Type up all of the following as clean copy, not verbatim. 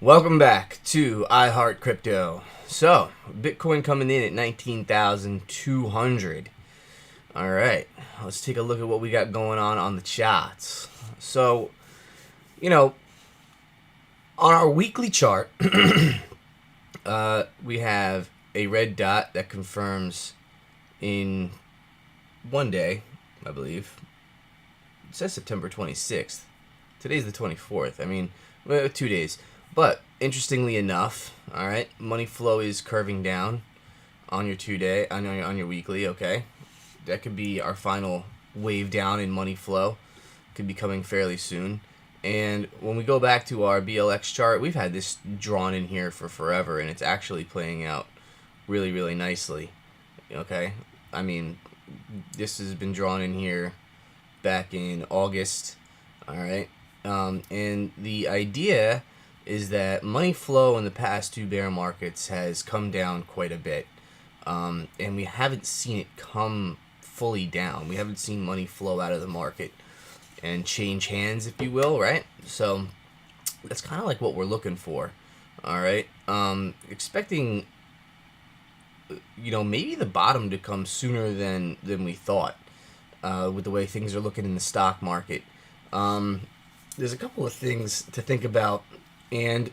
Welcome back to iHeart Crypto. So, Bitcoin coming in at 19,200. All right, let's take a look at what we got going on the charts. So, you know, on our weekly chart, we have a red dot that confirms in one day, I believe. It says September 26th. Today's the 24th. I mean, 2 days. But interestingly enough, all right, money flow is curving down on your 2 day, on your weekly. Okay, that could be our final wave down in money flow. Could be coming fairly soon. And when we go back to our BLX chart, we've had this drawn in here for forever, and it's actually playing out really, really nicely. Okay, I mean, this has been drawn in here back in August. All right, and the idea is that money flow in the past two bear markets has come down quite a bit, and we haven't seen it come fully down. We haven't seen money flow out of the market and change hands, if you will, right? So that's kind of like what we're looking for. All right, expecting, maybe the bottom to come sooner than we thought, with the way things are looking in the stock market. There's a couple of things to think about, and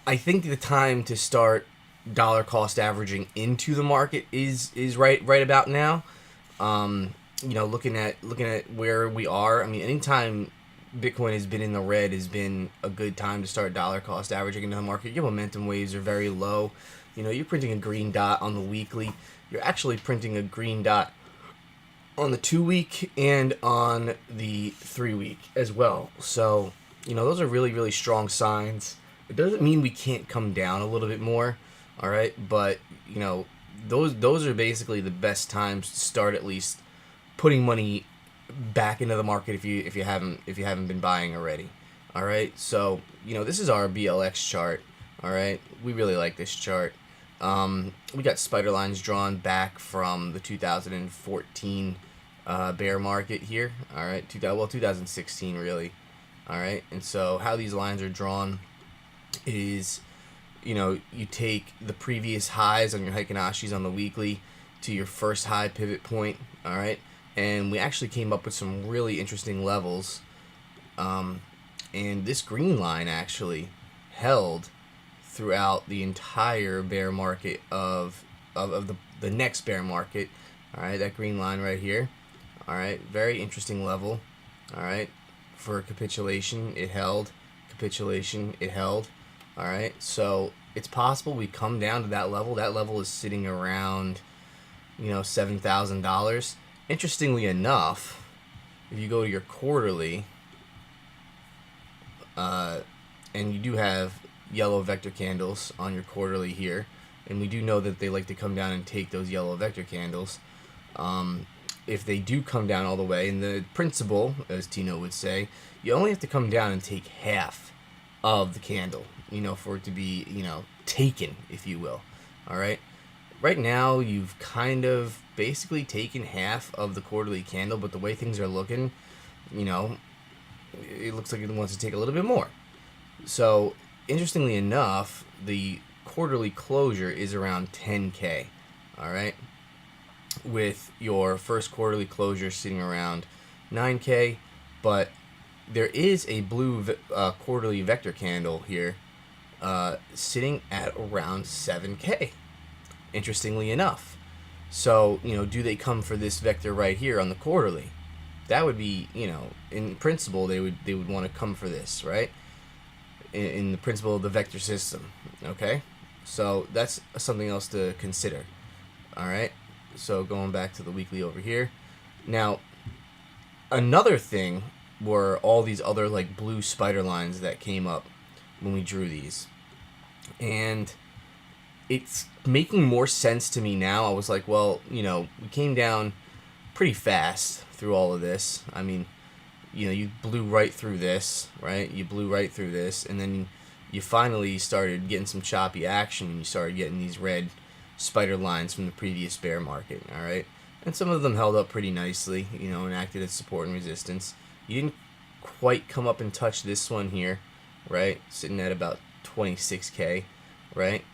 I think the time to start dollar cost averaging into the market is right about now. Looking at where we are, I mean, anytime Bitcoin has been in the red has been a good time to start dollar cost averaging into the market. Your momentum waves are very low. You're printing a green dot on the weekly. You're actually printing a green dot on the 2 week and on the 3 week as well. So, those are really, really strong signs. It doesn't mean we can't come down a little bit more, all right? But, those are basically the best times to start at least putting money back into the market if you haven't been buying already. All right? So, this is our BLX chart, all right? We really like this chart. We got spider lines drawn back from the 2014 bear market here, all right? 2016 really, all right? And so how these lines are drawn is, you take the previous highs on your Heikin-Ashis on the weekly to your first high pivot point, all right? And we actually came up with some really interesting levels, and this green line actually held throughout the entire bear market of the next bear market. All right, that green line right here. All right, very interesting level. All right, for capitulation, it held. Capitulation, it held. All right, so it's possible we come down to that level. That level is sitting around, $7,000. Interestingly enough, if you go to your quarterly, and you do have yellow vector candles on your quarterly here, and we do know that they like to come down and take those yellow vector candles. If they do come down all the way, in the principle, as Tino would say, you only have to come down and take half of the candle, for it to be, taken, if you will. All right. Right now, you've kind of basically taken half of the quarterly candle, but the way things are looking, it looks like it wants to take a little bit more. So, interestingly enough, the quarterly closure is around 10K, all right? With your first quarterly closure sitting around 9K, but there is a blue quarterly vector candle here sitting at around 7K, interestingly enough. So, do they come for this vector right here on the quarterly? That would be, in principle, they would want to come for this, right? In the principle of the vector system, okay? So that's something else to consider, all right? So going back to the weekly over here. Now, another thing were all these other like blue spider lines that came up when we drew these. And it's making more sense to me now. I was like, well, we came down pretty fast through all of this. I mean, you blew right through this, right? You blew right through this, and then you finally started getting some choppy action, and you started getting these red spider lines from the previous bear market, all right? And some of them held up pretty nicely, and acted as support and resistance. You didn't quite come up and touch this one here, right? Sitting at about 26K, right?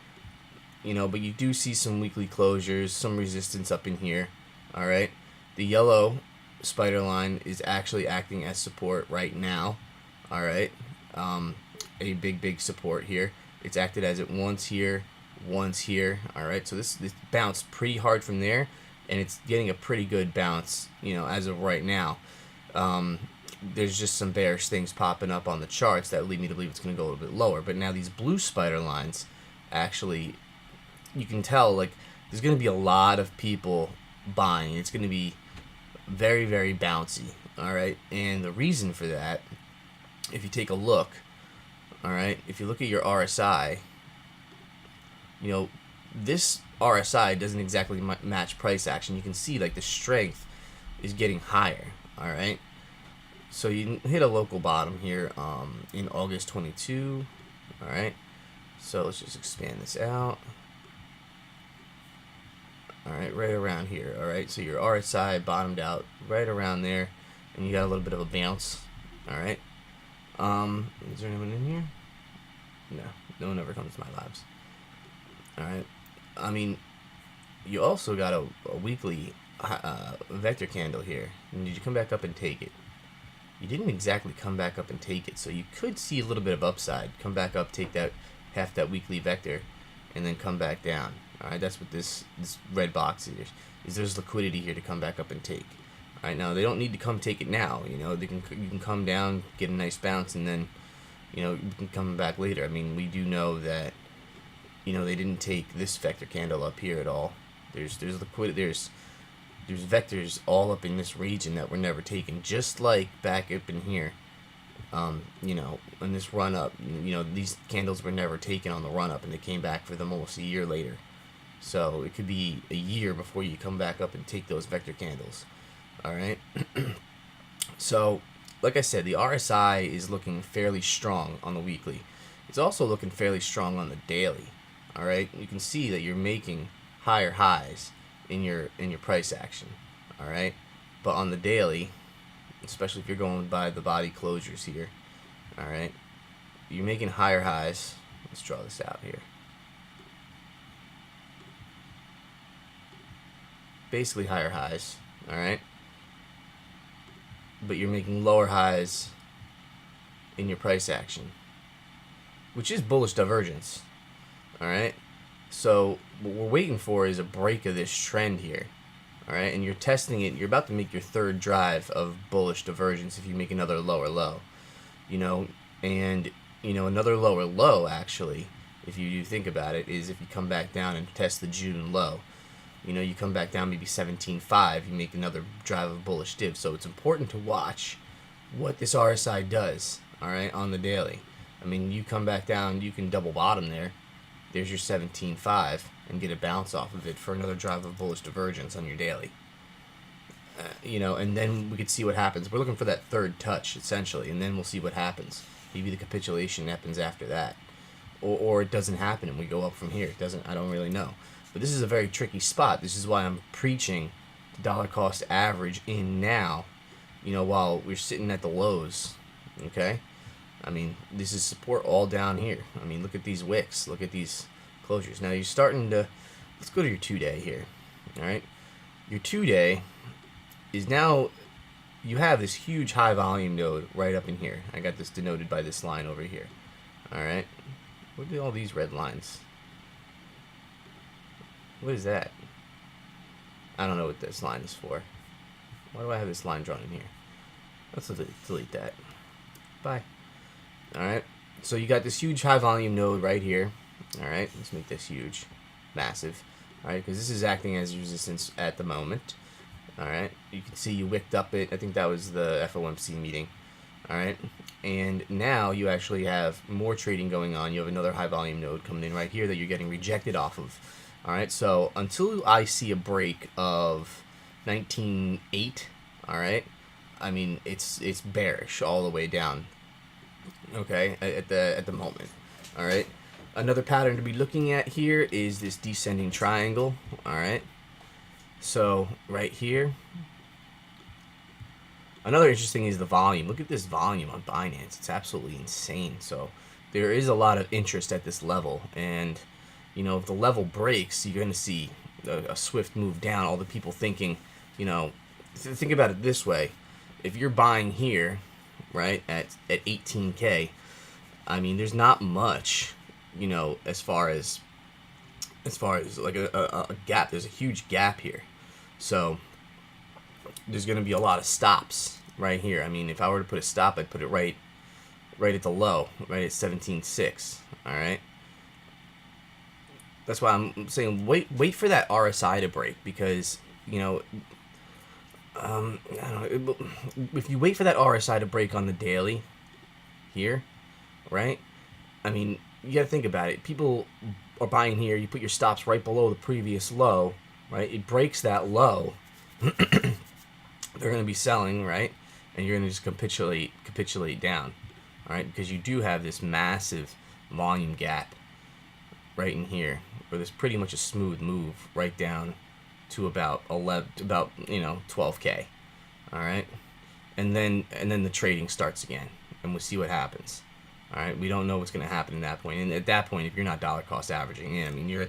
You know, but you do see some weekly closures, some resistance up in here, all right? The yellow spider line is actually acting as support right now, all right? A big support here. It's acted as it once here, all right? So this bounced pretty hard from there, and it's getting a pretty good bounce, you know, as of right now. There's just some bearish things popping up on the charts that lead me to believe it's going to go a little bit lower. But now these blue spider lines, actually, you can tell, like, there's going to be a lot of people buying. It's going to be very bouncy, all right? And the reason for that, if you take a look, all right, if you look at your RSI, you know, this RSI doesn't exactly match price action. You can see, like, the strength is getting higher, all right? So you hit a local bottom here in August 22, all right? So let's just expand this out. All right, right around here, all right? So your RSI bottomed out right around there, and you got a little bit of a bounce, all right? Is there anyone in here? No one ever comes to my labs. All right. I mean, you also got a weekly vector candle here. And did you come back up and take it? You didn't exactly come back up and take it, so you could see a little bit of upside. Come back up, take that half that weekly vector, and then come back down. All right, that's what this red box is. There's liquidity here to come back up and take. All right, now they don't need to come take it now. You know, you can come down, get a nice bounce, and then, you know, you can come back later. I mean, we do know that, you know, they didn't take this vector candle up here at all. There's liquidity. There's vectors all up in this region that were never taken, just like back up in here. You know, in this run up, you know, these candles were never taken on the run up, and they came back for them almost a year later. So it could be a year before you come back up and take those vector candles. All right. So, like I said, the RSI is looking fairly strong on the weekly. It's also looking fairly strong on the daily. All right. You can see that you're making higher highs in your price action. All right. But on the daily, especially if you're going by the body closures here, all right, you're making higher highs. Let's draw this out here. Basically higher highs, all right, but you're making lower highs in your price action, which is bullish divergence, all right. So what we're waiting for is a break of this trend here, all right, and you're testing it. You're about to make your third drive of bullish divergence if you make another lower low, you know, and, you know, another lower low, actually, if you do think about it, is if you come back down and test the June low. You know, you come back down maybe 17.5, you make another drive of bullish div. So it's important to watch what this RSI does, all right, on the daily. I mean, you come back down, you can double bottom there. There's your 17.5 and get a bounce off of it for another drive of bullish divergence on your daily. You know, and then we could see what happens. We're looking for that third touch, essentially, and then we'll see what happens. Maybe the capitulation happens after that. Or it doesn't happen and we go up from here. It doesn't, I don't really know. But this is a very tricky spot. This is why I'm preaching the dollar cost average in now, you know, while we're sitting at the lows, okay? I mean, this is support all down here. I mean, look at these wicks. Look at these closures. Now you're starting to, let's go to your 2-day here, all right? Your 2-day is now, you have this huge high volume node right up in here. I got this denoted by this line over here, all right? What are all these red lines? What is that? I don't know what this line is for. Why do I have this line drawn in here? Let's delete that. Bye. Alright. So you got this huge high volume node right here. Alright. Let's make this huge. Massive. Alright. Because this is acting as resistance at the moment. Alright. You can see you wicked up it. I think that was the FOMC meeting. Alright. And now you actually have more trading going on. You have another high volume node coming in right here that you're getting rejected off of. Alright, so until I see a break of 19.8, alright, I mean, it's bearish all the way down, okay, at the moment, alright. Another pattern to be looking at here is this descending triangle, alright. So, right here, Another interesting is the volume. Look at this volume on Binance. It's absolutely insane. So there is a lot of interest at this level, and if the level breaks, you're going to see a swift move down. All the people thinking, think about it this way: if you're buying here, right at 18K, I mean, there's not much, as far as like a gap. There's a huge gap here, so there's going to be a lot of stops right here. I mean, if I were to put a stop, I'd put it right at the low, right at 17.6. All right. That's why I'm saying wait for that RSI to break, because I don't know, if you wait for that RSI to break on the daily here, right? I mean, you got to think about it. People are buying here. You put your stops right below the previous low, right? It breaks that low. They're going to be selling, right? And you're going to just capitulate down, all right? Because you do have this massive volume gap right in here, where there's pretty much a smooth move right down to about 12K, all right? And then the trading starts again, and we'll see what happens. All right, we don't know what's going to happen at that point. And at that point, if you're not dollar cost averaging in, I mean, you're at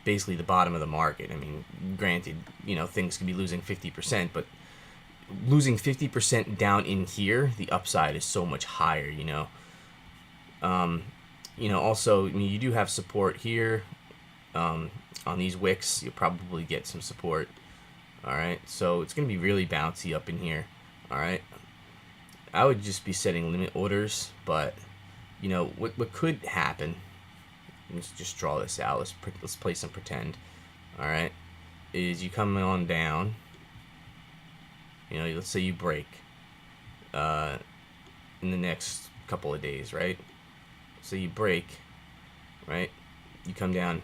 basically the bottom of the market. I mean, granted, things could be losing 50%, but losing 50% down in here, the upside is so much higher. Also, I mean, you do have support here. On these wicks, you'll probably get some support. All right, so it's going to be really bouncy up in here. All right. I would just be setting limit orders, but what could happen? Let's just draw this out. Let's play some pretend. All right, is you come on down. Let's say you break in the next couple of days, right? So you break, right? You come down.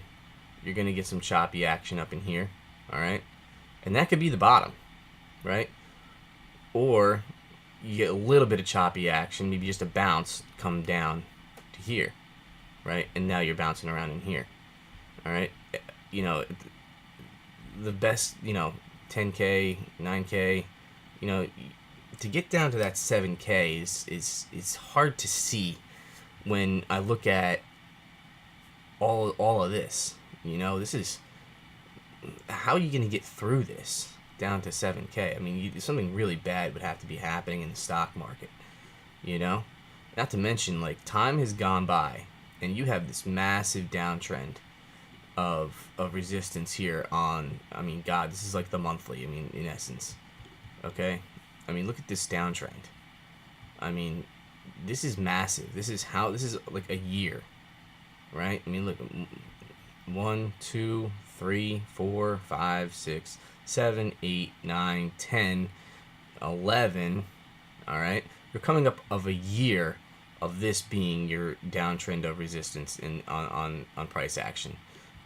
You're gonna get some choppy action up in here. All right, and that could be the bottom, right? Or you get a little bit of choppy action, maybe just a bounce, come down to here, right? And now you're bouncing around in here, all right? The best, 10K, 9K, to get down to that 7K is hard to see when I look at all of this. This is, how are you going to get through this down to 7K? I mean, something really bad would have to be happening in the stock market, Not to mention, like, time has gone by, and you have this massive downtrend of resistance here on, I mean, God, this is like the monthly, I mean, in essence, okay? I mean, look at this downtrend. I mean, this is massive. This is like a year, right? I mean, look, 1, 2, 3, 4, 5, 6, 7, 8, 9, 10, 11. All right, you're coming up of a year of this being your downtrend of resistance on price action.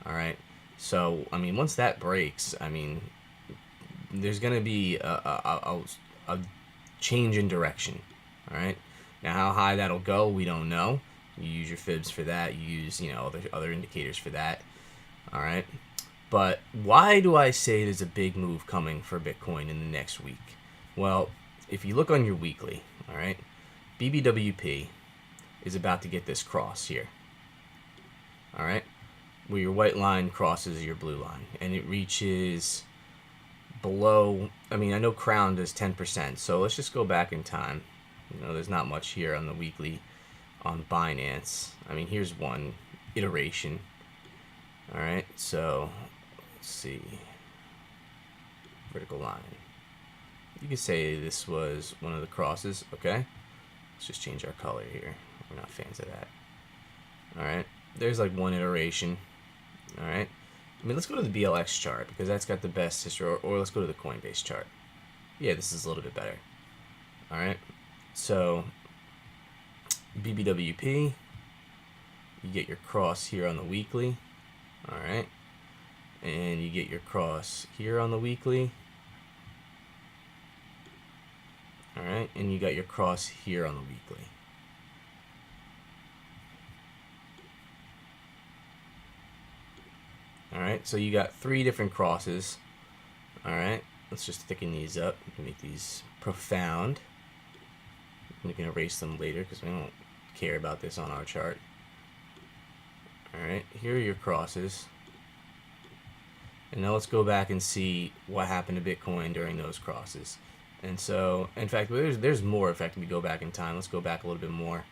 All right, so I mean, once that breaks, I mean, there's gonna be a change in direction. All right, now how high that'll go, we don't know. You use your fibs for that. You use other indicators for that. All right. But why do I say there's a big move coming for Bitcoin in the next week? Well, if you look on your weekly, all right, BBWP is about to get this cross here. All right, where your white line crosses your blue line, and it reaches below. I mean, I know Crown does 10%, so let's just go back in time. There's not much here on the weekly on Binance. I mean, here's one iteration. All right, so let's see. Vertical line. You could say this was one of the crosses, okay? Let's just change our color here. We're not fans of that. All right, there's like one iteration. All right, I mean, let's go to the BLX chart because that's got the best history, or let's go to the Coinbase chart. Yeah, this is a little bit better. All right, so BBWP, you get your cross here on the weekly. All right, and you get your cross here on the weekly. All right, and you got your cross here on the weekly. All right, so you got 3 different crosses. All right, let's just thicken these up. Make these profound. We can erase them later because we don't care about this on our chart. Alright, here are your crosses. And now let's go back and see what happened to Bitcoin during those crosses. And so, in fact, there's more. In fact, we go back in time. Let's go back a little bit more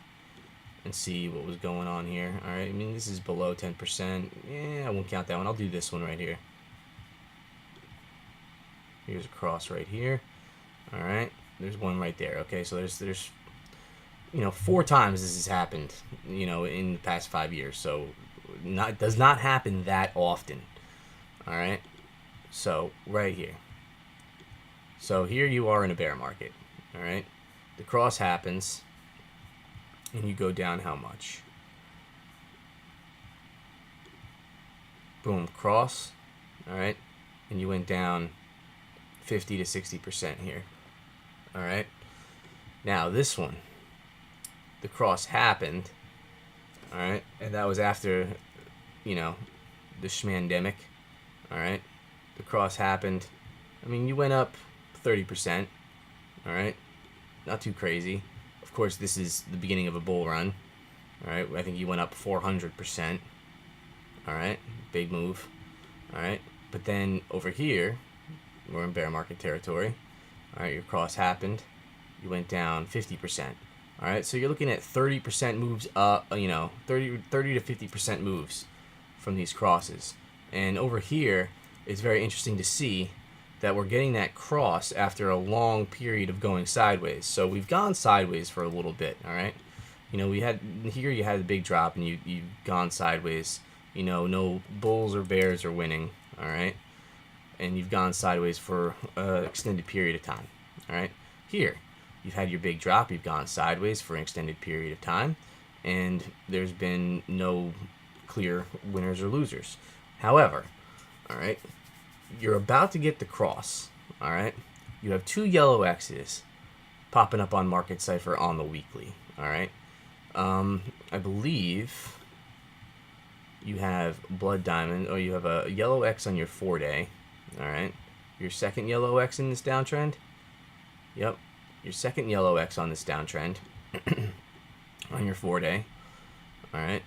and see what was going on here. Alright, I mean, this is below 10%. Yeah, I won't count that one. I'll do this one right here. Here's a cross right here. Alright, there's one right there. Okay, so there's 4 times this has happened, in the past 5 years. So, does not happen that often. Alright, so right here. So here you are in a bear market. Alright, the cross happens, and you go down how much? Boom, cross. Alright, and you went down 50 to 60% here. Alright, now this one, the cross happened. Alright, and that was after, the schmandemic. Alright, the cross happened. I mean, you went up 30%. Alright, not too crazy. Of course, this is the beginning of a bull run. Alright, I think you went up 400%. Alright, big move. Alright, but then over here, we're in bear market territory. Alright, your cross happened. You went down 50%. Alright, so you're looking at 30% moves up, 30 to 50% moves from these crosses. And over here, it's very interesting to see that we're getting that cross after a long period of going sideways. So we've gone sideways for a little bit, all right? We had here, you had a big drop and you've gone sideways. No bulls or bears are winning, all right? And you've gone sideways for an extended period of time, all right? Here, you've had your big drop, you've gone sideways for an extended period of time, and there's been no clear winners or losers. However, all right, you're about to get the cross, all right? You have 2 yellow X's popping up on Market Cipher on the weekly, all right? I believe you have Blood Diamond, or you have a yellow X on your 4-day, all right? Your second yellow X in this downtrend. Yep, your second yellow X on this downtrend on your 4-day, all right?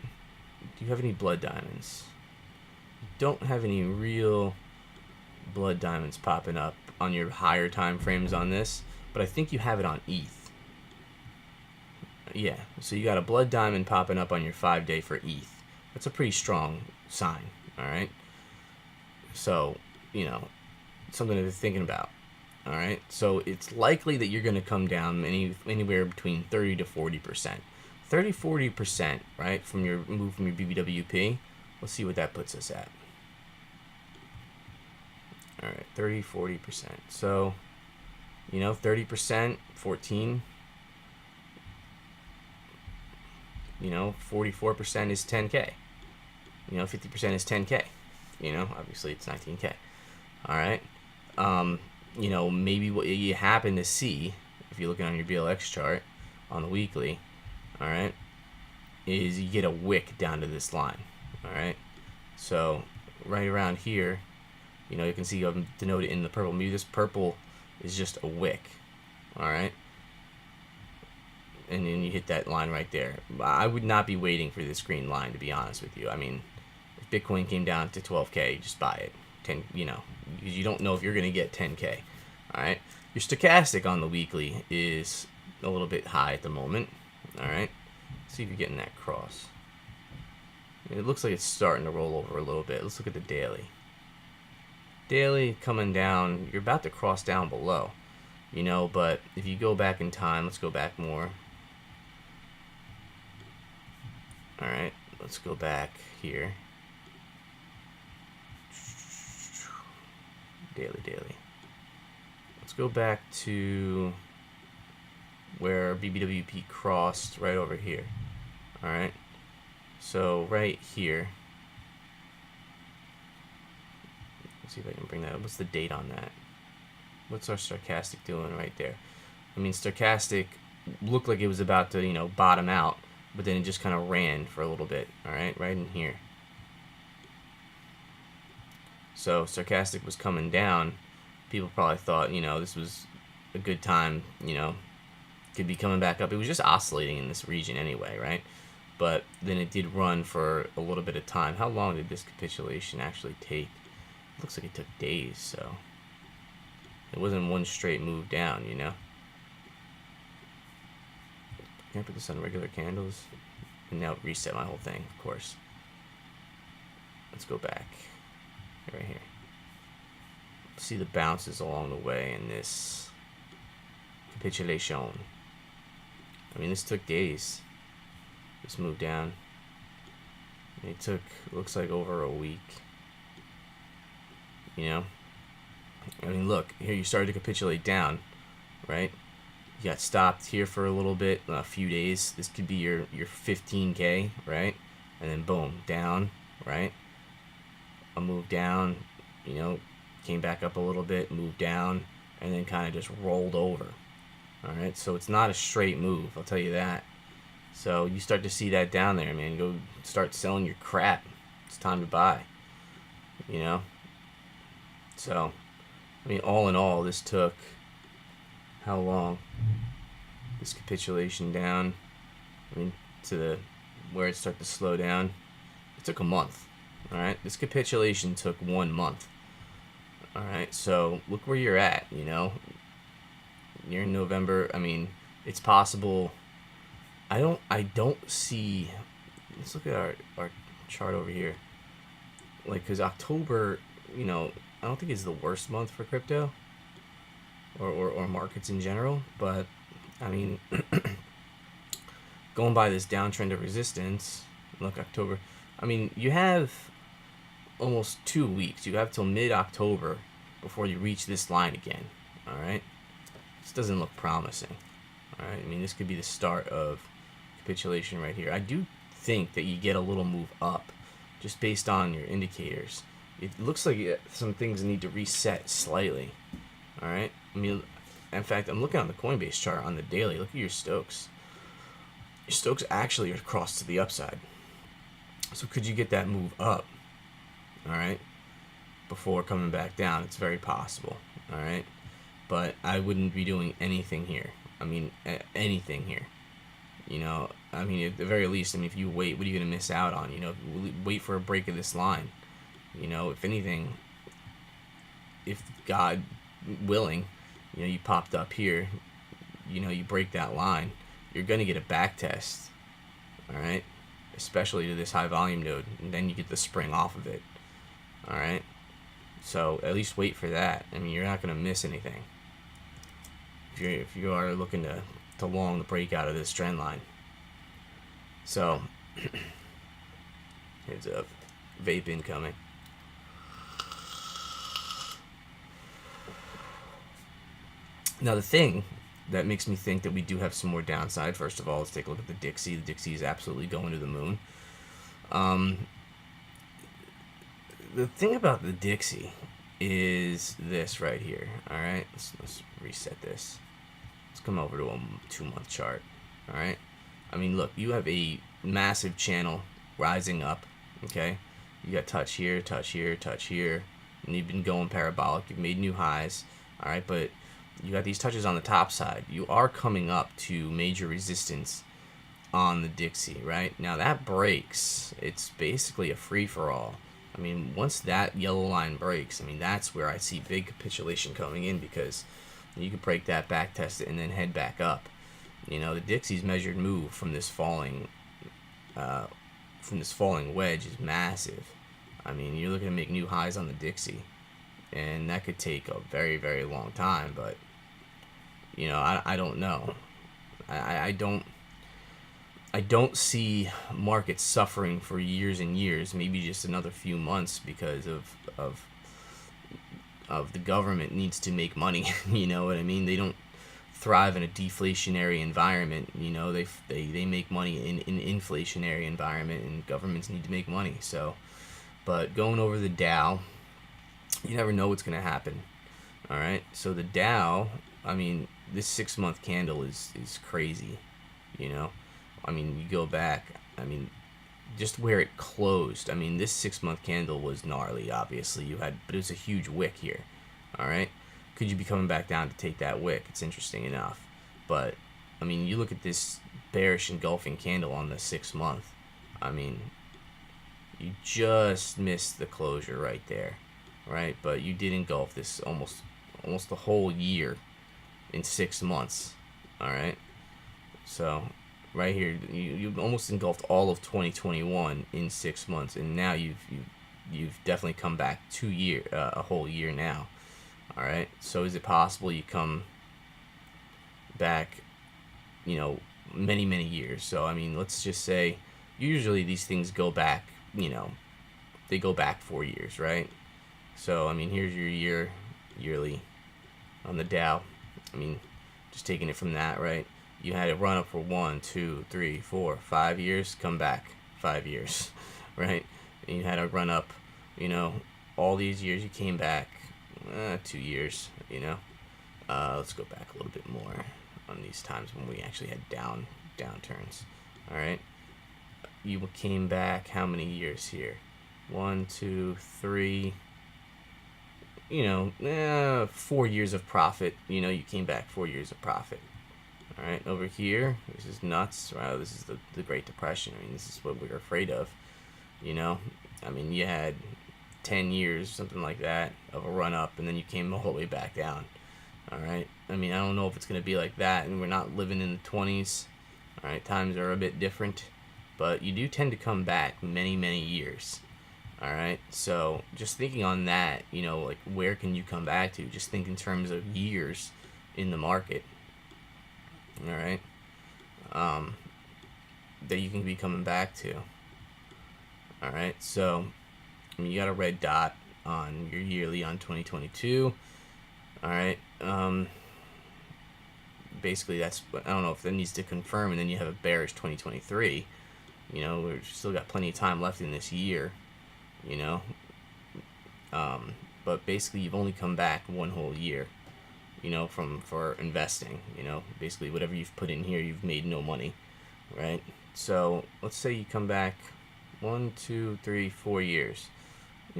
Do you have any Blood Diamonds? Don't have any real blood diamonds popping up on your higher time frames on this, but I think you have it on ETH. Yeah, so you got a blood diamond popping up on your 5-day for ETH. That's a pretty strong sign, all right? So, something to be thinking about, all right? So it's likely that you're going to come down anywhere between 30 to 40%. 30-40%, right, from your move from your BBWP. Let's see what that puts us at. All right, 30-40%. So, 30%, 14. 44% is 10K. 50% is 10K. Obviously it's 19K. All right. Maybe what you happen to see, if you're looking on your BLX chart on the weekly, all right, is you get a wick down to this line. All right. So right around here, you can see I'm denoted in the purple. Maybe this purple is just a wick. All right. And then you hit that line right there. I would not be waiting for this green line, to be honest with you. I mean, if Bitcoin came down to 12K, just buy it. Because you don't know if you're going to get 10K. All right. Your stochastic on the weekly is a little bit high at the moment. All right. See if you're getting that cross. It looks like it's starting to roll over a little bit. Let's look at the daily. Daily coming down. You're about to cross down below. But if you go back in time, let's go back more. All right, let's go back here. Daily. Let's go back to where BBWP crossed right over here. All right, so right here. Let's see if I can bring that up. What's the date on that? What's our stochastic doing right there? I mean, stochastic looked like it was about to, bottom out, but then it just kind of ran for a little bit, all right, right in here. So stochastic was coming down. People probably thought, this was a good time, could be coming back up. It was just oscillating in this region anyway, right? But then it did run for a little bit of time. How long did this capitulation actually take? It looks like it took days, so it wasn't one straight move down, Can I put this on regular candles? And now reset my whole thing, of course. Let's go back. Right here. See the bounces along the way in this capitulation. I mean, this took days. This moved down. It took, looks like, over a week. I mean, look, here you started to capitulate down, right? You got stopped here for a little bit, a few days. This could be your 15K, right? And then boom, down, right? A move down, came back up a little bit, moved down, and then kind of just rolled over. All right, so it's not a straight move, I'll tell you that. So you start to see that down there, man. Go start selling your crap. It's time to buy. So, I mean, all in all, this took how long? This capitulation down, I mean, to the where it started to slow down. It took a month. All right, this capitulation took 1 month. All right, so look where you're at. You're in November. I mean, it's possible. I don't see. Let's look at our chart over here. Like, because October, I don't think it's the worst month for crypto or markets in general. But I mean, going by this downtrend of resistance, look, October. I mean, you have almost 2 weeks. You have till mid-October before you reach this line again. All right, this doesn't look promising. All right, I mean, this could be the start of capitulation right here. I do think that you get a little move up just based on your indicators. It looks like some things need to reset slightly. All right, I mean, in fact, I'm looking on the Coinbase chart on the daily. Look at your Stokes. Your Stokes actually are crossed to the upside. So could you get that move up? All right, before coming back down? It's very possible. All right, but I wouldn't be doing anything here. I mean, anything here. I mean, at the very least, I mean, if you wait, what are you going to miss out on? Wait for a break of this line. If anything, if God willing, you popped up here, you break that line, you're going to get a back test. All right, especially to this high volume node, and then you get the spring off of it. All right, so at least wait for that. I mean, you're not going to miss anything if you are looking to long the breakout of this trend line. So here's a vape incoming. Now the thing that makes me think that we do have some more downside, first of all, let's take a look at the Dixie. The Dixie is absolutely going to the moon. The thing about the Dixie is this right here. All right, let's reset this. Let's come over to a 2-month chart. All right, I mean, look, you have a massive channel rising up. Okay, you got touch here, touch here, touch here, and you've been going parabolic. You've made new highs. All right, but you got these touches on the top side. You are coming up to major resistance on the Dixie. Right now, that breaks. It's basically a free-for-all. I mean, once that yellow line breaks, I mean, that's where I see big capitulation coming in, because you could break that, back test it, and then head back up. The Dixie's measured move from this falling wedge is massive. I mean, you're looking to make new highs on the Dixie, and that could take a very, very long time. But I don't know. I don't see markets suffering for years and years, maybe just another few months, because of the government needs to make money. You know what I mean? They don't thrive in a deflationary environment. They make money in an inflationary environment, and governments need to make money. So, but going over the Dow, you never know what's going to happen. All right, so the Dow, I mean, this 6-month candle is crazy. I mean, you go back, I mean, just where it closed. I mean, this 6-month candle was gnarly, obviously. But it was a huge wick here. All right, could you be coming back down to take that wick? It's interesting enough. But, I mean, you look at this bearish engulfing candle on the 6 month. I mean, you just missed the closure right there, right? But you did engulf this almost the whole year in 6 months, all right? So, right here, you've almost engulfed all of 2021 in 6 months, and now you've definitely come back a whole year now. All right. So is it possible you come back, many years? So I mean, let's just say usually these things go back, they go back 4 years, right? So I mean, here's your yearly on the Dow. I mean, just taking it from that, right? You had it run up for 1, 2, 3, 4, 5 years, come back 5 years, right? And you had a run up, all these years you came back 2 years, let's go back a little bit more on these times when we actually had downturns. All right, you came back how many years here? 1, 2, 3. 4 years of profit. You came back 4 years of profit. All right, over here, this is nuts. Wow, this is the Great Depression. I mean, this is what we're afraid of. I mean, you had 10 years, something like that, of a run up, and then you came all the way back down. All right. I mean, I don't know if it's going to be like that, and we're not living in the 20s. All right. Times are a bit different, but you do tend to come back many years. All right. So just thinking on that, like where can you come back to? Just think in terms of years in the market. All right. That you can be coming back to. All right. So, I mean, you got a red dot on your yearly on 2022. All right. Basically, that's, I don't know if that needs to confirm, and then you have a bearish 2023. We've still got plenty of time left in this year. But basically, you've only come back one whole year. For investing. Basically, whatever you've put in here, you've made no money, right? So let's say you come back 1, 2, 3, 4 years.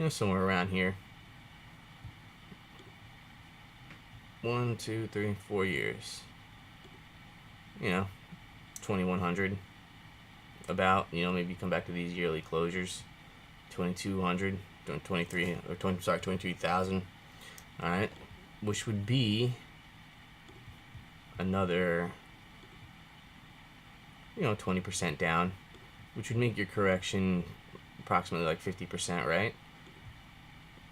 Somewhere around here. 1, 2, 3, 4 years. 2,100. About, maybe come back to these yearly closures. 2,200, 23, or 23,000. All right, which would be another, 20% down, which would make your correction approximately like 50%, right?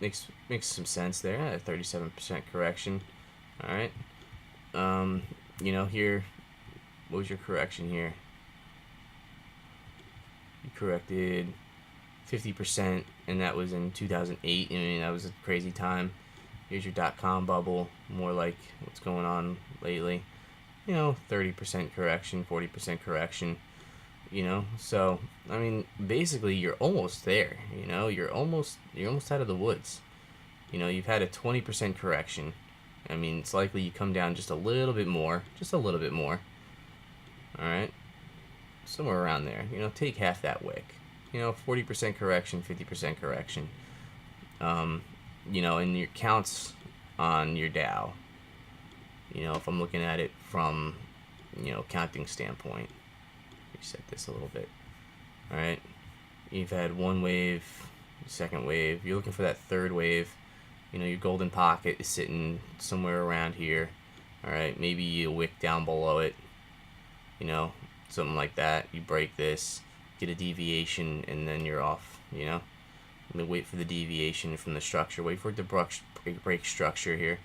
Makes some sense there. 37% correction. All right. Here, what was your correction here? You corrected 50%, and that was in 2008. I mean, that was a crazy time. Here's your dot-com bubble, more like what's going on lately. 30% correction, 40% correction. So I mean, basically, you're almost there. You're almost out of the woods. You've had a 20% correction. I mean, it's likely you come down just a little bit more. All right, somewhere around there. Take half that wick. 40% correction, 50% correction. And your counts on your Dow. If I'm looking at it from, counting standpoint. Reset this a little bit. All right, you've had one wave, second wave. You're looking for that third wave. Your golden pocket is sitting somewhere around here. All right, maybe you wick down below it. Something like that. You break this, get a deviation, and then you're off. Wait for the deviation from the structure. Wait for it to break structure here,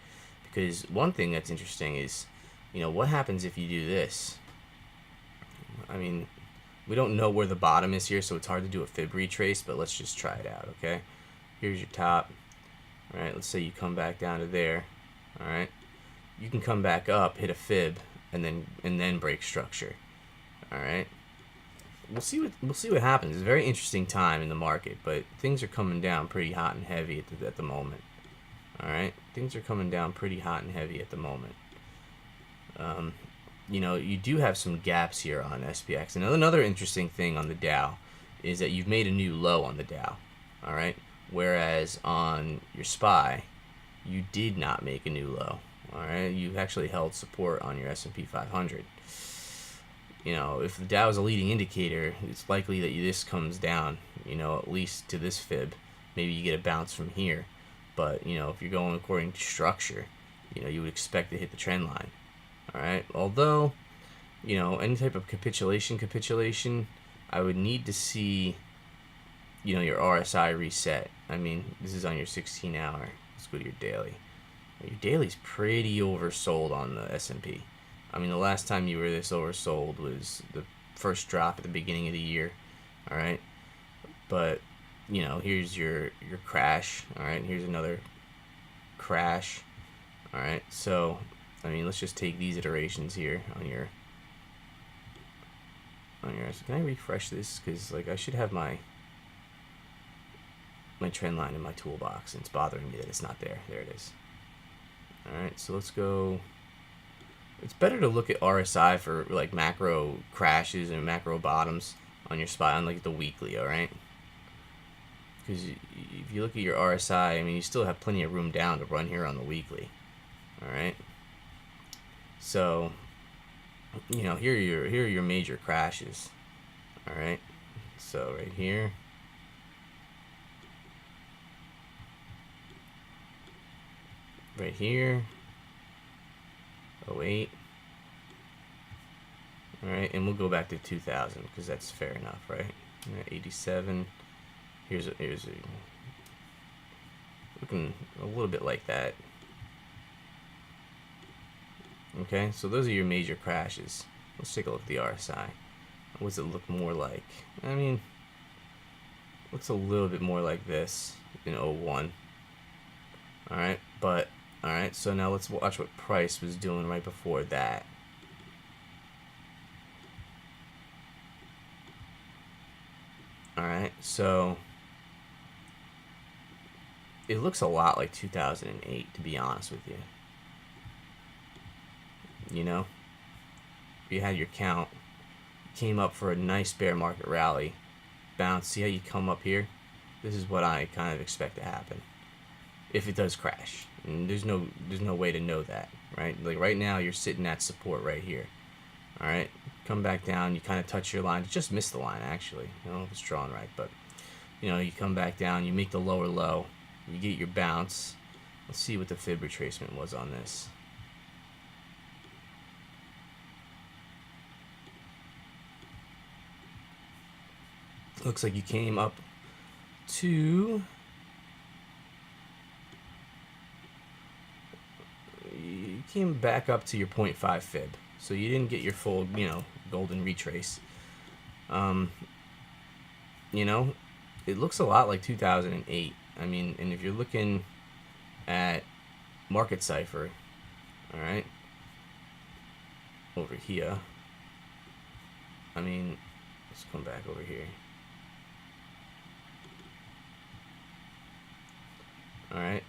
because one thing that's interesting is, what happens if you do this? I mean, we don't know where the bottom is here, so it's hard to do a fib retrace, but let's just try it out, okay? Here's your top. All right, let's say you come back down to there. All right, you can come back up, hit a fib, and then break structure. All right, we'll see what happens. It's a very interesting time in the market, but things are coming down pretty hot and heavy at the moment. All right, things are coming down pretty hot and heavy at the moment. You do have some gaps here on SPX. And another interesting thing on the Dow is that you've made a new low on the Dow. All right, whereas on your SPY, you did not make a new low. All right, you actually held support on your S&P 500. You know, if the Dow is a leading indicator, it's likely that this comes down, you know, at least to this fib. Maybe you get a bounce from here. But, you know, if you're going according to structure, you know, you would expect to hit the trend line. All right. Although, you know, any type of capitulation, I would need to see, you know, your RSI reset. I mean, this is on your 16 hour. Let's go to your daily. Your daily's pretty oversold on the S&P. I mean, the last time you were this oversold was the first drop at the beginning of the year. All right. But, you know, here's your crash. All right. Here's another crash. All right. So, I mean, let's just take these iterations here on your. Can I refresh this? Because, like, I should have my trend line in my toolbox, and it's bothering me that it's not there. There it is. All right. So let's go. It's better to look at RSI for like macro crashes and macro bottoms on your SPY on like the weekly, all right? Because if you look at your RSI, I mean, you still have plenty of room down to run here on the weekly, all right? So, you know, here are your major crashes, all right? So right here. Right here. 08. Alright, and we'll go back to 2000 because that's fair enough, right? 87. Here's a looking a little bit like that. Okay, so those are your major crashes. Let's take a look at the RSI. What does it look more like? I mean, looks a little bit more like this in 01. Alright, but alright, so now let's watch what price was doing right before that. Alright, so it looks a lot like 2008, to be honest with you. You know? You had your count, came up for a nice bear market rally, bounce. See how you come up here? This is what I kind of expect to happen if it does crash. And there's no way to know that, right? Like right now, you're sitting at support right here. All right, come back down. You kind of touch your line. You just missed the line actually. I don't know if it's drawn right, but you know, you come back down. You make the lower low. You get your bounce. Let's see what the fib retracement was on this. Looks like you came up to. You came back up to your 0.5 fib, so you didn't get your full, you know, golden retrace. You know, it looks a lot like 2008. I mean, and if you're looking at Market Cipher, all right, over here. I mean, let's come back over here. All right.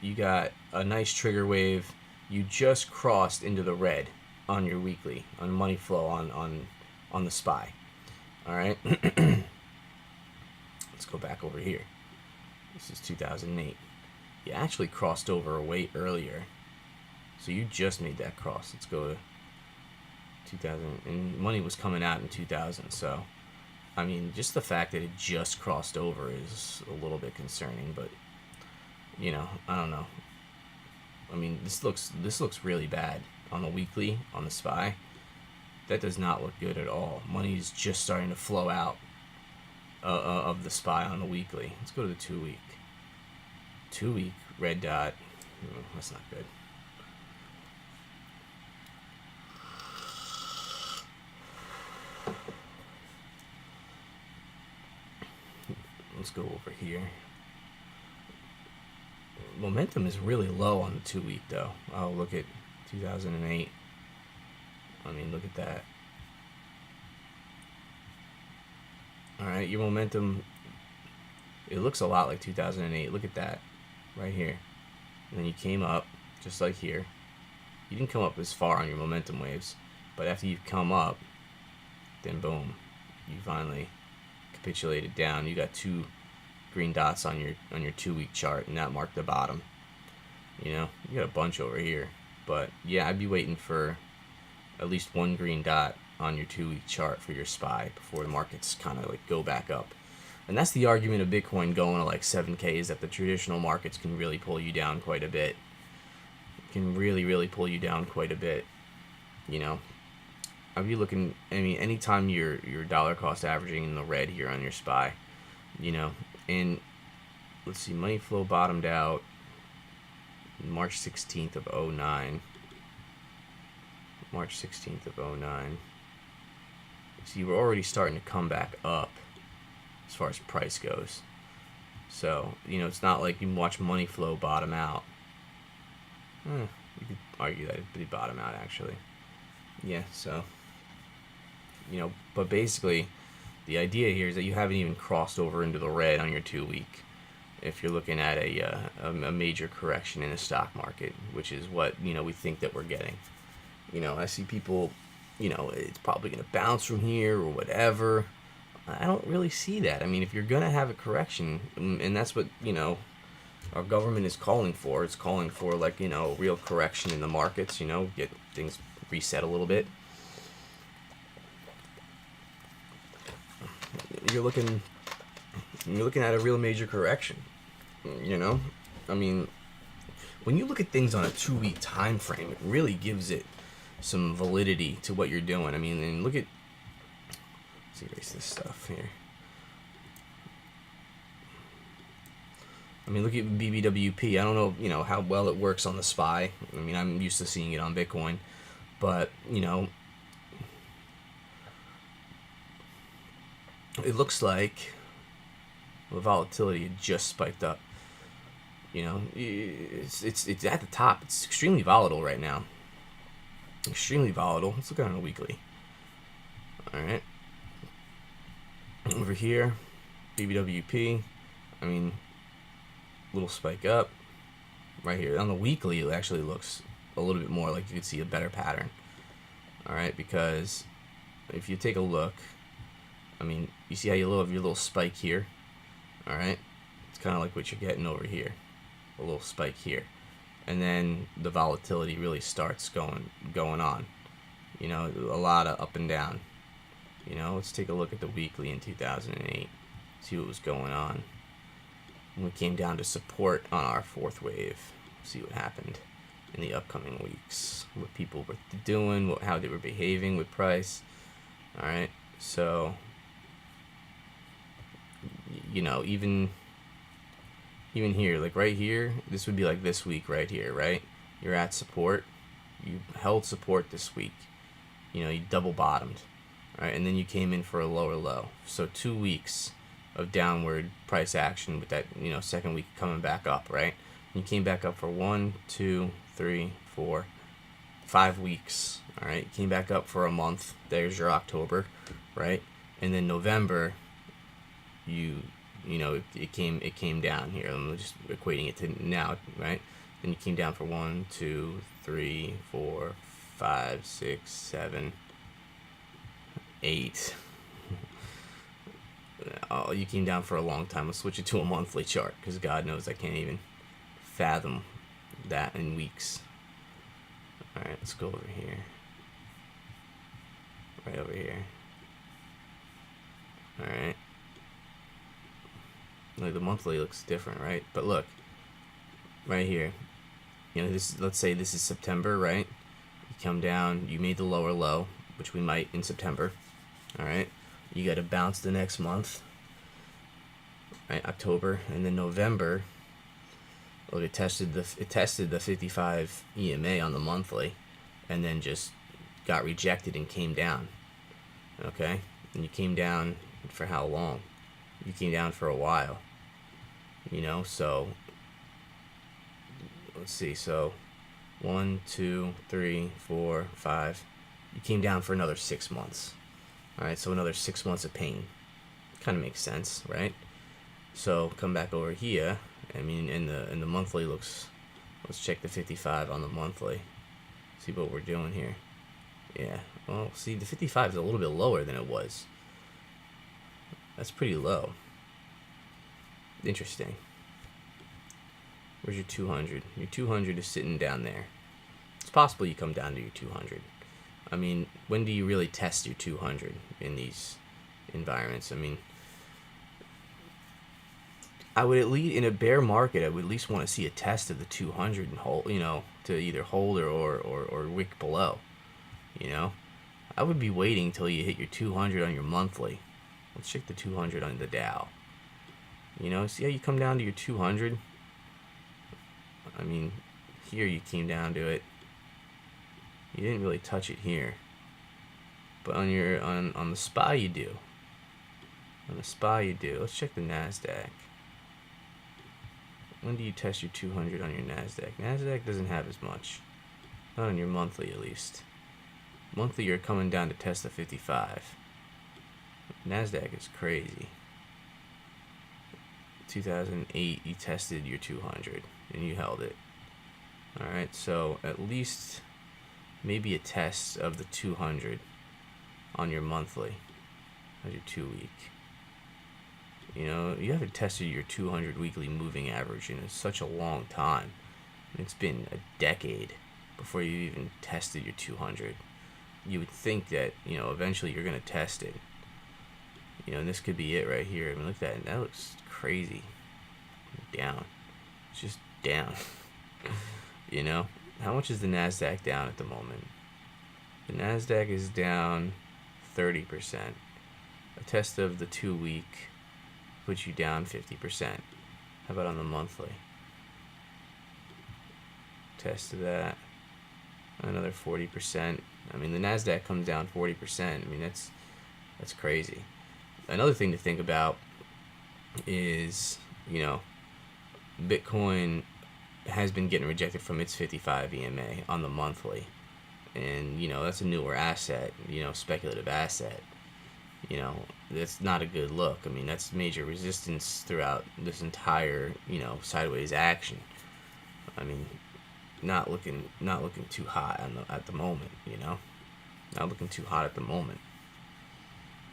You got a nice trigger wave. You just crossed into the red on your weekly, on money flow on the SPY. All right. Let's go back over here. This is 2008. You actually crossed over a weight earlier. So you just made that cross. Let's go to 2000. And money was coming out in 2000. So, I mean, just the fact that it just crossed over is a little bit concerning, but you know, I don't know. I mean, this looks really bad on the weekly, on the SPY. That does not look good at all. Money is just starting to flow out of the SPY on the weekly. Let's go to the 2 week. 2 week red dot. That's not good. Let's go over here. Momentum is really low on the 2 week though. Oh, look at 2008. I mean, look at that. All right, your momentum, it looks a lot like 2008. Look at that right here. And then you came up just like here. You didn't come up as far on your momentum waves, but after you've come up, then boom, you finally capitulated down. You got two green dots on your 2-week chart, and that marked the bottom. You know, you got a bunch over here, but yeah, I'd be waiting for at least one green dot on your 2-week chart for your SPY before the markets kind of like go back up. And that's the argument of Bitcoin going to like 7K, is that the traditional markets can really pull you down quite a bit. Can really pull you down quite a bit. You know, I'd be looking. I mean, anytime you're dollar cost averaging in the red here on your SPY, you know, and let's see, money flow bottomed out March 16th of 09. March 16th of 09. So you were already starting to come back up as far as price goes. So, you know, it's not like you watch money flow bottom out. You could argue that it did bottom out, actually. Yeah, so, you know, but basically, the idea here is that you haven't even crossed over into the red on your 2-week if you're looking at a major correction in the stock market, which is what, you know, we think that we're getting. You know, I see people, you know, it's probably going to bounce from here or whatever. I don't really see that. I mean, if you're going to have a correction, and that's what, you know, our government is calling for. It's calling for, like, you know, real correction in the markets, you know, get things reset a little bit. You're looking at a real major correction, you know? I mean, when you look at things on a 2-week time frame, it really gives it some validity to what you're doing. I mean, and look at, let's erase this stuff here. I mean, look at BBWP. I don't know, you know, how well it works on the SPY. I mean, I'm used to seeing it on Bitcoin, but, you know, it looks like the volatility had just spiked up. You know, it's at the top. It's extremely volatile right now. Extremely volatile. Let's look at it on a weekly. All right. Over here, BBWP. I mean, little spike up right here. On the weekly, it actually looks a little bit more like you could see a better pattern. All right, because if you take a look, I mean, you see how you have your little spike here. All right, it's kind of like what you're getting over here, a little spike here, and then the volatility really starts going on. You know, a lot of up and down. You know, let's take a look at the weekly in 2008, see what was going on. When we came down to support on our fourth wave, see what happened in the upcoming weeks, what people were doing, how they were behaving with price. All right, so, you know, even here, like right here, this would be like this week right here, right? You're at support, you held support this week, you know, you double bottomed, all right, and then you came in for a lower low. So 2 weeks of downward price action with that, you know, second week coming back up, right? You came back up for 1, 2, 3, 4, 5 weeks, all right? You came back up for a month. There's your October, right? And then November, you know, it came down here. I'm just equating it to now, right? Then you came down for 1, 2, 3, 4, 5, 6, 7, 8. Oh, you came down for a long time. Let's switch it to a monthly chart, because God knows I can't even fathom that in weeks. All right, let's go over here. Right over here. All right. Like the monthly looks different, right? But look, right here. You know, this. Let's say this is September, right? You come down. You made the lower low, which we might in September. All right. You got to bounce the next month, right? October, and then November. Look, it tested the 55 EMA on the monthly, and then just got rejected and came down. Okay, and you came down for how long? You came down for a while. You know, so let's see. So 1, 2, 3, 4, 5. You came down for another 6 months. All right, so another 6 months of pain. Kind of makes sense, right? So come back over here. I mean, in the monthly looks. Let's check the 55 on the monthly. See what we're doing here. Yeah. Well, see, the 55 is a little bit lower than it was. That's pretty low. Interesting. Where's your 200? Your 200 is sitting down there. It's possible you come down to your 200. I mean, when do you really test your 200 in these environments? I mean, I would at least, in a bear market, I would at least want to see a test of the 200 and hold, to either hold or wick below. I would be waiting till you hit your 200 on your monthly. Let's check the 200 on the Dow. See how you come down to your 200? I mean, here you came down to it. You didn't really touch it here. But on the SPY you do. On the SPY you do. Let's check the NASDAQ. When do you test your 200 on your NASDAQ? NASDAQ doesn't have as much. Not on your monthly, at least. Monthly, you're coming down to test the 55. NASDAQ is crazy. 2008, you tested your 200 and you held it. Alright, so at least maybe a test of the 200 on your monthly, as your 2 week. You haven't tested your 200 weekly moving average in such a long time. It's been a decade before you even tested your 200. You would think that, eventually you're going to test it. And this could be it right here. I mean, look at that. That looks crazy. Down. It's just down. How much is the NASDAQ down at the moment? The NASDAQ is down 30%. A test of the 2 week puts you down 50%. How about on the monthly? Test of that. Another 40%. I mean, the NASDAQ comes down 40%. I mean, that's crazy. Another thing to think about is, Bitcoin has been getting rejected from its 55 EMA on the monthly. And, that's a newer asset, speculative asset. That's not a good look. I mean, that's major resistance throughout this entire, sideways action. I mean, not looking too hot at the moment, Not looking too hot at the moment.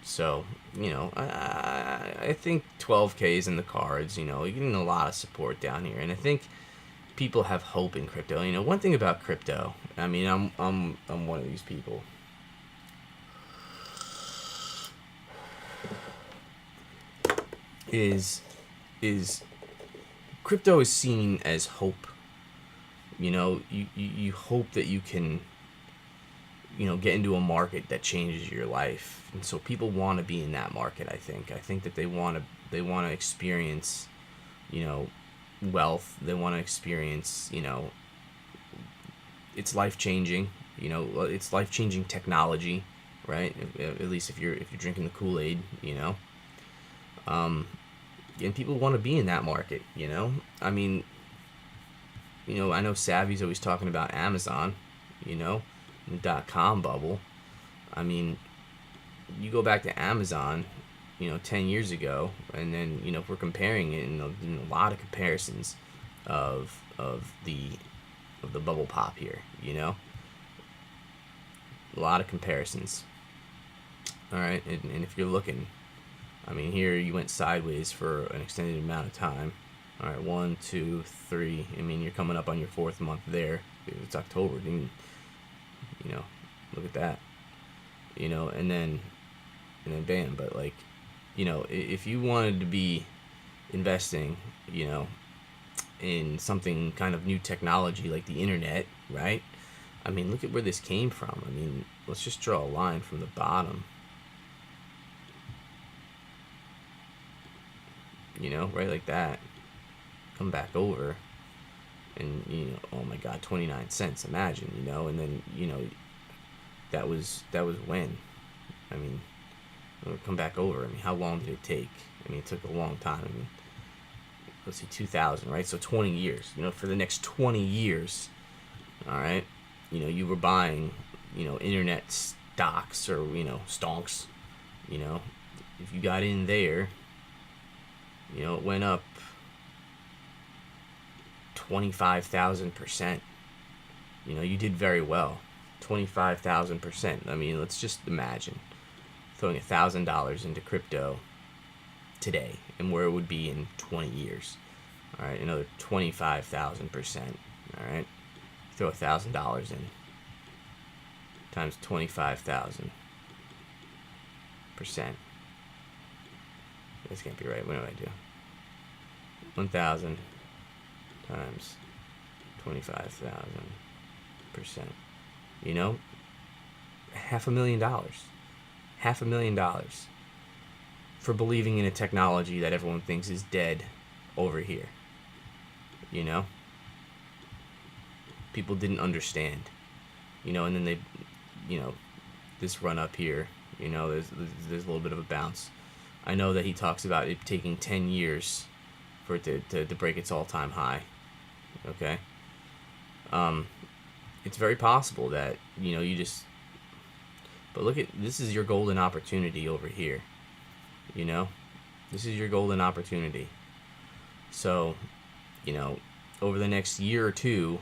So, I think 12K is in the cards. You're getting a lot of support down here, and I think people have hope in crypto. One thing about crypto, I mean, I'm one of these people. Is crypto is seen as hope. You hope that you can get into a market that changes your life, and so people want to be in that market. I think that they want to experience wealth. They want to experience it's life-changing. It's life-changing technology, right? At least if you're drinking the Kool-Aid. And people want to be in that market. I mean, I know Savvy's always talking about Amazon, the .com bubble. I mean, you go back to Amazon, 10 years ago, and then, if we're comparing it, in a lot of comparisons of the bubble pop here, a lot of comparisons. All right, and if you're looking, I mean, here you went sideways for an extended amount of time. All right, 1, 2, 3. I mean, you're coming up on your 4th month there. It's October. Look at that. And then bam. But if you wanted to be investing, in something kind of new technology like the internet, right? I mean, look at where this came from. I mean, let's just draw a line from the bottom. Right like that. Come back over. And, oh my God, 29 cents, imagine, and then, that was when. I mean, come back over. I mean, how long did it take? I mean, it took a long time. I mean, let's see, 2000, right? So 20 years, for the next 20 years, all right, you were buying, internet stocks or, stonks, if you got in there, it went up 25,000%. You did very well. 25,000%. I mean, let's just imagine throwing $1,000 into crypto today and where it would be in 20 years. All right, another 25,000%. All right, throw $1,000 in times 25,000%. This can't be right. What do I do? 1,000 times 25,000%. You know, $500,000. $500,000 for believing in a technology that everyone thinks is dead over here. You know? People didn't understand. You know, and then they, you know, this run up here, you know, there's a little bit of a bounce. I know that he talks about it taking 10 years for it to break its all-time high. Okay? It's very possible that, you know, you just... But look at... This is your golden opportunity over here. You know? This is your golden opportunity. So, you know, over the next year or two,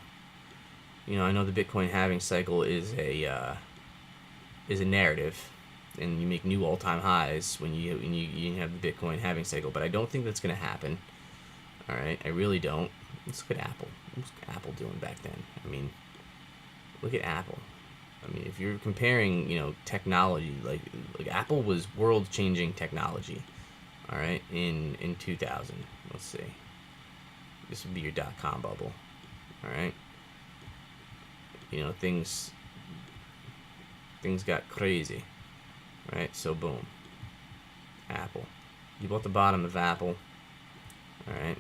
you know, I know the Bitcoin halving cycle is a narrative, and you make new all-time highs when you have the Bitcoin halving cycle, but I don't think that's going to happen. All right, I really don't. Let's look at Apple. What's Apple doing back then? I mean, look at Apple. I mean, if you're comparing, you know, technology, like Apple was world-changing technology. All right, in 2000. Let's see. This would be your .com bubble. All right. You know, things got crazy, right? So boom, Apple. You bought the bottom of Apple, all right,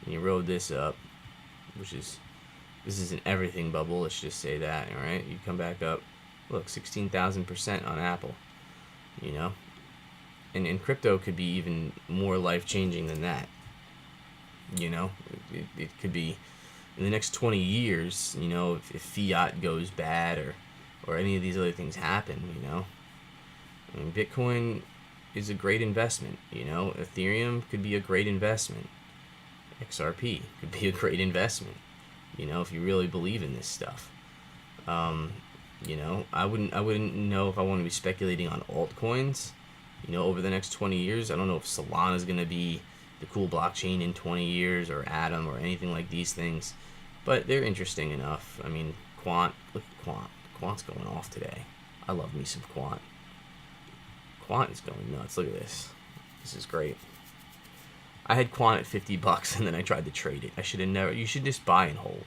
and you rode this up, this is an everything bubble. Let's just say that, all right. You come back up, look, 16,000% on Apple, you know, and crypto could be even more life changing than that, you know. It could be. In the next 20 years, you know, if fiat goes bad or any of these other things happen, you know, I mean, Bitcoin is a great investment, you know. Ethereum could be a great investment. XRP could be a great investment, you know, if you really believe in this stuff. You know, I wouldn't know if I want to be speculating on altcoins, you know, over the next 20 years. I don't know if Solana is going to be the cool blockchain in 20 years or Atom or anything like these things, but they're interesting enough. I mean, Quant, look at Quant. Quant's going off today. I love me some Quant. Quant is going nuts. Look at this. This is great. I had Quant at $50 and then I tried to trade it. I should have never. You should just buy and hold.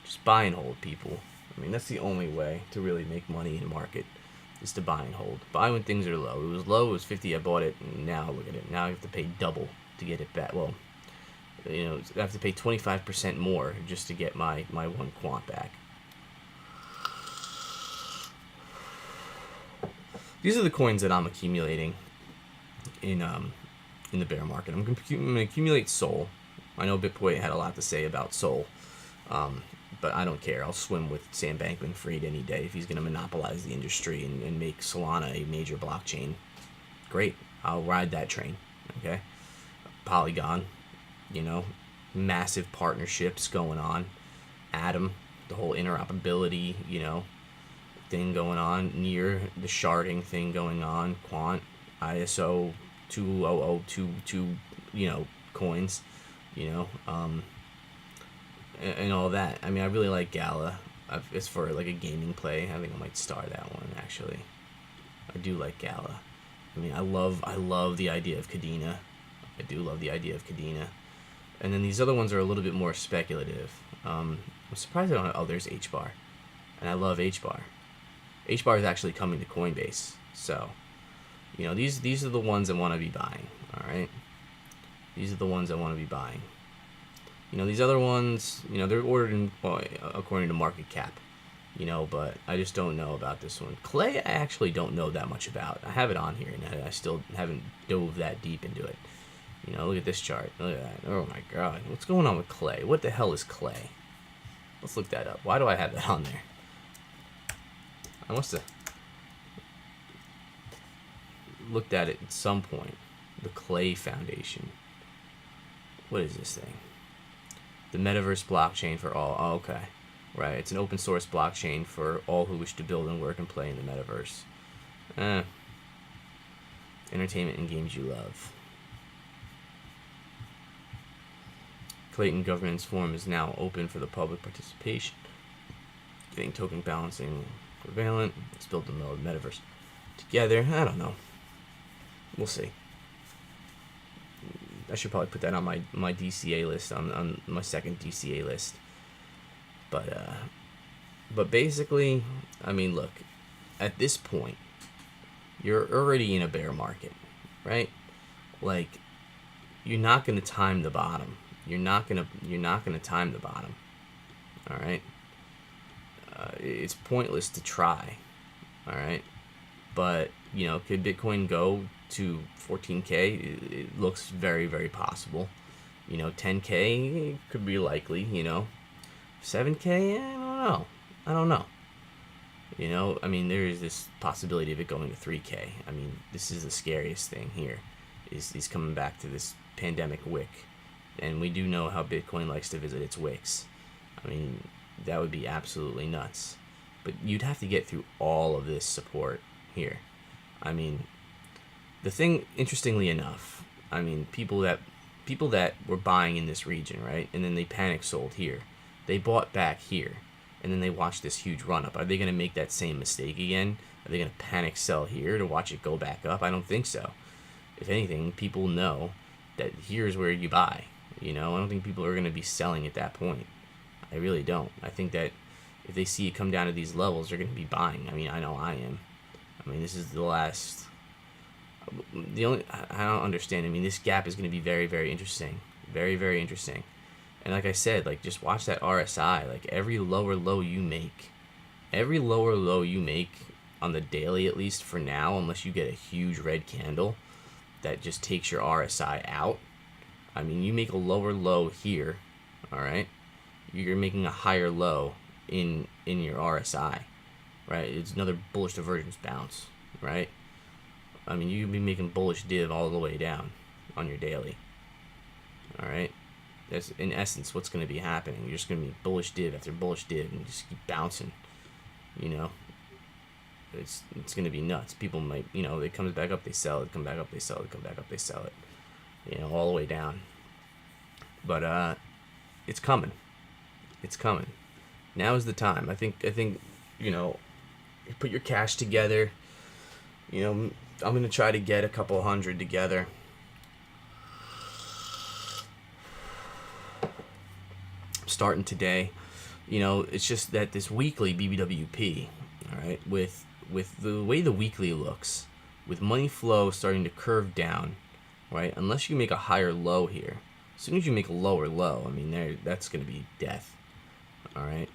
Just buy and hold, people. I mean, that's the only way to really make money in a market, is to buy and hold. Buy when things are low. It was low, it was 50, I bought it, and now look at it. Now I have to pay double to get it back. Well, you know, I have to pay 25% more just to get my one Quant back. These are the coins that I'm accumulating in the bear market. I'm going to accumulate Sol. I know BitBoy had a lot to say about Sol, but I don't care. I'll swim with Sam Bankman-Fried any day if he's going to monopolize the industry and make Solana a major blockchain. Great. I'll ride that train. Okay. Polygon, you know, massive partnerships going on. Atom, the whole interoperability, you know, thing going on. Near, the sharding thing going on. Quant, ISO 20022, you know, coins, you know, and all that. I mean, I really like Gala. It's for like a gaming play. I think I might star that one, actually. I do like Gala. I mean, I love the idea of Kadena. I do love the idea of Kadena. And then these other ones are a little bit more speculative. I'm surprised I don't have... Oh, there's HBAR. And I love HBAR. HBAR is actually coming to Coinbase. So, you know, these are the ones I want to be buying. All right? These are the ones I want to be buying. You know, these other ones, you know, they're ordered in, well, according to market cap. You know, but I just don't know about this one. Clay, I actually don't know that much about. I have it on here, and I still haven't dove that deep into it. You know, look at this chart. Look at that. Oh my god. What's going on with Clay? What the hell is Clay? Let's look that up. Why do I have that on there? I must have looked at it at some point. The Clay Foundation. What is this thing? The Metaverse Blockchain for All. Oh, okay. Right. It's an open source blockchain for all who wish to build and work and play in the metaverse. Entertainment and games you love. Clayton Governance Forum is now open for the public participation. Getting token balancing prevalent. Let's build the metaverse together. I don't know. We'll see. I should probably put that on my DCA list, on my second DCA list. But basically, I mean, look, at this point, you're already in a bear market, right? Like, you're not gonna time the bottom. You're not gonna time the bottom. All right. It's pointless to try. All right. But could Bitcoin go to 14K? It looks very, very possible. 10K could be likely. 7K, I don't know. I mean, there is this possibility of it going to 3K. I mean, this is the scariest thing here, is coming back to this pandemic wick. And we do know how Bitcoin likes to visit its wicks. I mean, that would be absolutely nuts. But you'd have to get through all of this support here. I mean, the thing, interestingly enough, I mean, people that were buying in this region, right? And then they panic sold here. They bought back here. And then they watched this huge run up. Are they going to make that same mistake again? Are they going to panic sell here to watch it go back up? I don't think so. If anything, people know that here's where you buy. I don't think people are going to be selling at that point. I really don't. I think that if they see it come down to these levels, they're going to be buying. I mean, I know I am. I mean, this is the last. I don't understand. I mean, this gap is going to be very, very interesting. Very, very interesting. And like I said, like, just watch that RSI. Like, every lower low you make on the daily, at least for now, unless you get a huge red candle that just takes your RSI out. I mean, you make a lower low here, all right? You're making a higher low in your RSI, right? It's another bullish divergence bounce, right? I mean, you can be making bullish div all the way down on your daily, all right? That's, in essence, what's going to be happening. You're just going to be bullish div after bullish div and just keep bouncing, It's going to be nuts. People might, it comes back up, they sell it, come back up, they sell it, come back up, they sell it, all the way down. But it's coming. It's coming. Now is the time. I think put your cash together. I'm going to try to get a couple hundred together. Starting today. It's just that this weekly BBWP, all right, with the way the weekly looks, with money flow starting to curve down, right, unless you make a higher low here. As soon as you make a lower low, I mean, that's going to be death, all right?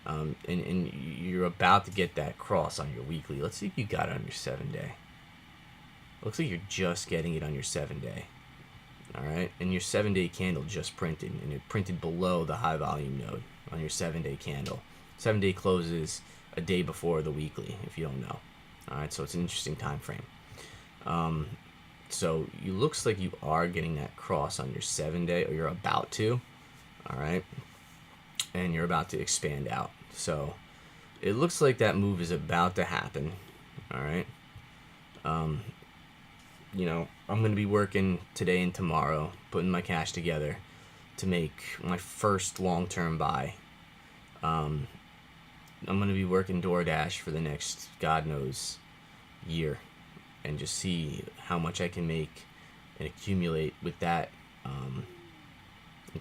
And you're about to get that cross on your weekly. Let's see if you got it on your 7-day. Looks like you're just getting it on your 7-day. All right, and your 7-day candle just printed, and it printed below the high volume node on your 7-day candle. 7-day closes a day before the weekly, if you don't know. All right, so it's an interesting time frame. So it looks like you are getting that cross on your 7-day, or you're about to. All right, and you're about to expand out. So it looks like that move is about to happen. All right. I'm going to be working today and tomorrow, putting my cash together to make my first long-term buy. I'm going to be working DoorDash for the next, God knows, year, and just see how much I can make and accumulate with that, and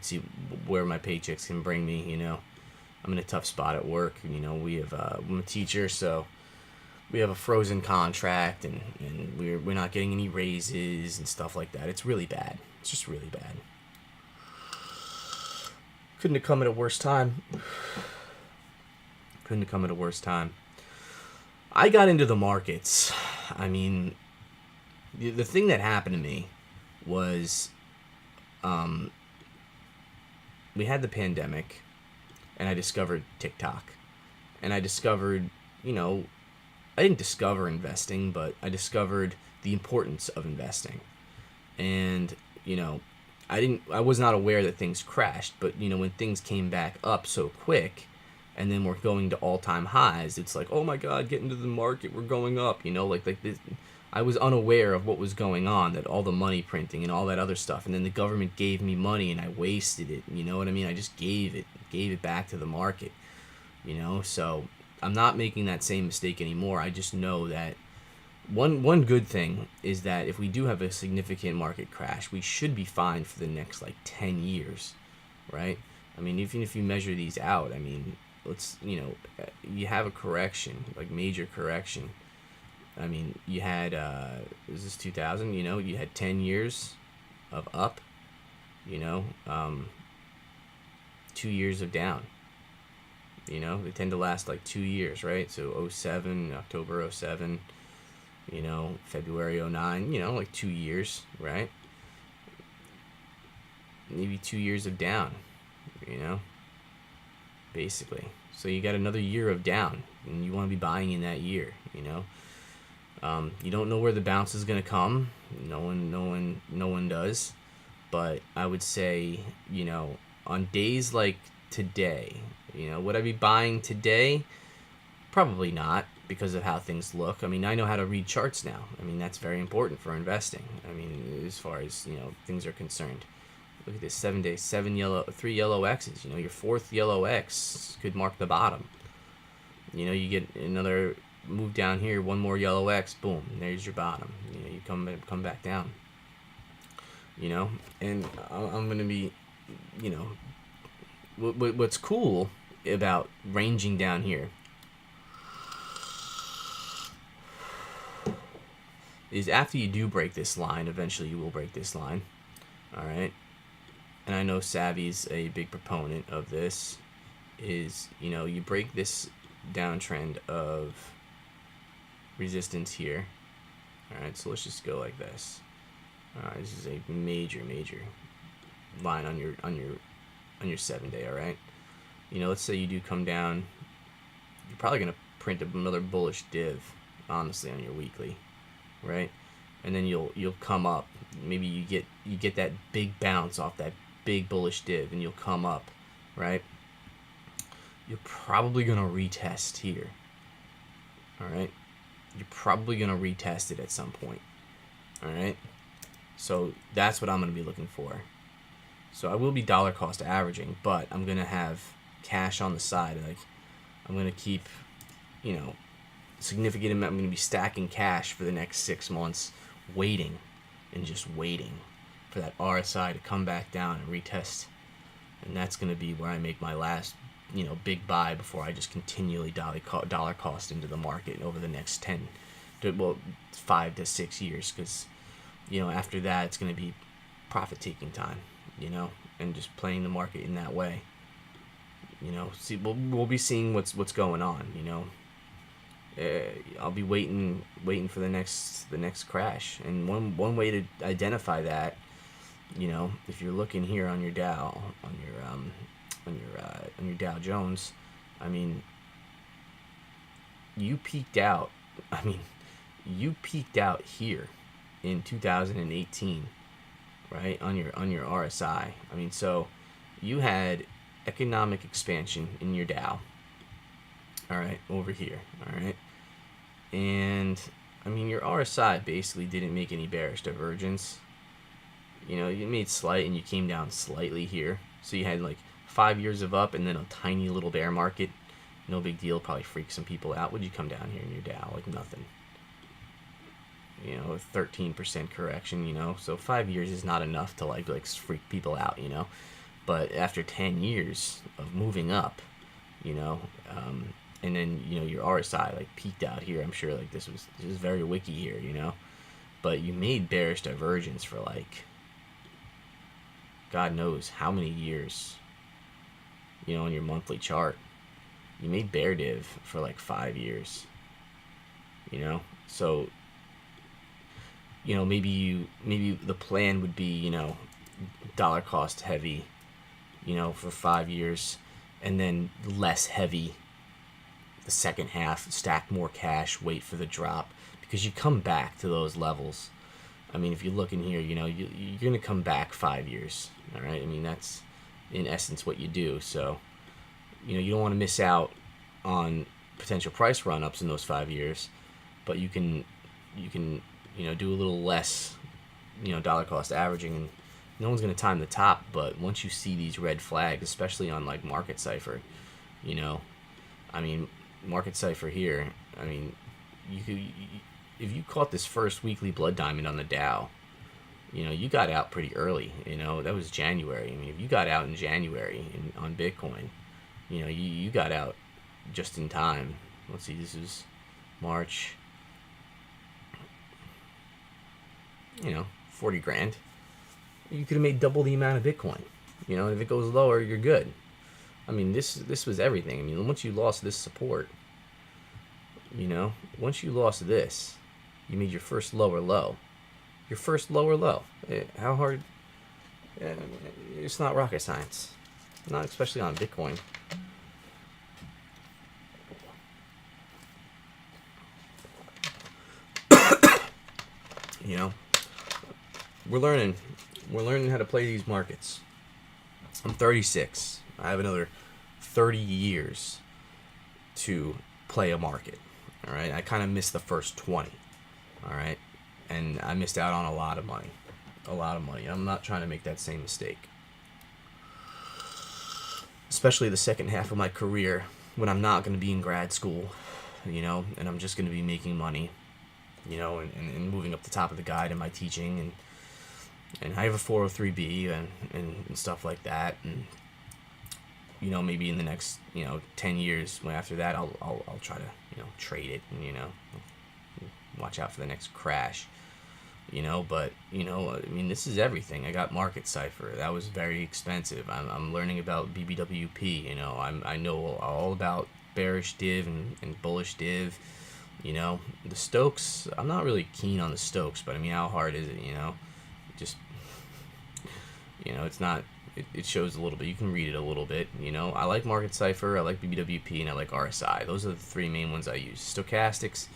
see where my paychecks can bring me. I'm in a tough spot at work. We have I'm a teacher, so we have a frozen contract, and we're not getting any raises and stuff like that. It's really bad. It's just really bad. Couldn't have come at a worse time. I got into the markets. I mean, the thing that happened to me was, we had the pandemic, and I discovered TikTok, and I discovered, I didn't discover investing, but I discovered the importance of investing. And, I was not aware that things crashed, but, when things came back up so quick, and then we're going to all-time highs, it's like, oh my God, get into the market, we're going up, like this. I was unaware of what was going on, that all the money printing and all that other stuff, and then the government gave me money and I wasted it. You know what I mean? I just gave it back to the market. So I'm not making that same mistake anymore. I just know that one good thing is that if we do have a significant market crash, we should be fine for the next like 10 years, right? I mean, even if you measure these out, I mean, you have a correction, like major correction. I mean, you had, this is 2000, you had 10 years of up, you know, 2 years of down. They tend to last like 2 years, right? So '07, October '07, February '09, like 2 years, right? Maybe 2 years of down, basically. So you got another year of down, and you want to be buying in that year, You don't know where the bounce is going to come. No one does. But I would say, on days like today, would I be buying today? Probably not, because of how things look. I mean, I know how to read charts now. I mean, that's very important for investing. I mean, as far as, things are concerned. Look at this 7 days, 3 yellow X's. Your fourth yellow X could mark the bottom. You get another move down here, one more yellow X, boom, there's your bottom. You come back down. And I'm gonna be, what's cool about ranging down here is after you do break this line, eventually you will break this line. All right. And I know Savvy's a big proponent of this, is, you break this downtrend of resistance here. All right, so let's just go like this. All right, this is a major line on your 7 day. All right, let's say you do come down, you're probably gonna print another bullish div, honestly, on your weekly, right? And then you'll come up. Maybe you get that big bounce off that big bullish div, and you'll come up, right? You're probably gonna retest here. All right, you're probably gonna retest it at some point. All right, so that's what I'm gonna be looking for. So I will be dollar cost averaging, but I'm gonna have cash on the side. Like, I'm gonna keep, significant amount. I'm gonna be stacking cash for the next 6 months, waiting for that RSI to come back down and retest, and that's gonna be where I make my last, big buy before I just continually dollar cost into the market over the next 5 to 6 years, because after that it's gonna be profit taking time, and just playing the market in that way. See, we'll be seeing what's going on. I'll be waiting for the next crash, and one way to identify that, if you're looking here on your Dow, on your Dow Jones, I mean, you peaked out here in 2018, right, on your RSI. I mean, so you had economic expansion in your Dow, all right, over here, all right, and I mean, your RSI basically didn't make any bearish divergence. You made slight, and you came down slightly here, so you had like 5 years of up and then a tiny little bear market. No big deal, probably freak some people out. Would you come down here in your Dow? Like nothing. 13% correction, so 5 years is not enough to like freak people out, but after 10 years of moving up, and then your RSI like peaked out here. I'm sure like this was very wicky here, but you made bearish divergence for like God knows how many years, on your monthly chart. You made bear div for like 5 years, so maybe the plan would be, dollar cost heavy, for 5 years, and then less heavy the second half, stack more cash, wait for the drop, because you come back to those levels. I mean, if you look in here, you're going to come back 5 years, all right? I mean, that's in essence what you do. So, you don't want to miss out on potential price run-ups in those 5 years, but you can do a little less, dollar cost averaging, and no one's going to time the top. But once you see these red flags, especially on like Market Cipher, you know, I mean, Market Cipher here, I mean, you could, if you caught this first weekly blood diamond on the Dow, you got out pretty early. That was January. I mean, if you got out in January on Bitcoin, you got out just in time. Let's see, this is March. 40 grand. You could have made double the amount of Bitcoin. And if it goes lower, you're good. I mean, this was everything. I mean, once you lost this support, once you lost this, you made your first lower low. Your first lower low. How hard? It's not rocket science. Not especially on Bitcoin. We're learning how to play these markets. I'm 36. I have another 30 years to play a market. All right. I kind of missed the first 20. All right. And I missed out on a lot of money. I'm not trying to make that same mistake. Especially the second half of my career when I'm not going to be in grad school, and I'm just going to be making money, and moving up the top of the guide in my teaching, and I have a 403B and stuff like that, and maybe in the next 10 years after that I'll try to trade it and watch out for the next crash, but I mean, this is everything. I got Market Cipher. That was very expensive. I'm learning about BBWP. I know all about bearish div and bullish div. The Stokes, I'm not really keen on the Stokes, but I mean, how hard is it? Just it's not. It shows a little bit. You can read it a little bit. I like Market Cipher, I like BBWP, and I like RSI. Those are the three main ones I use. Stochastics,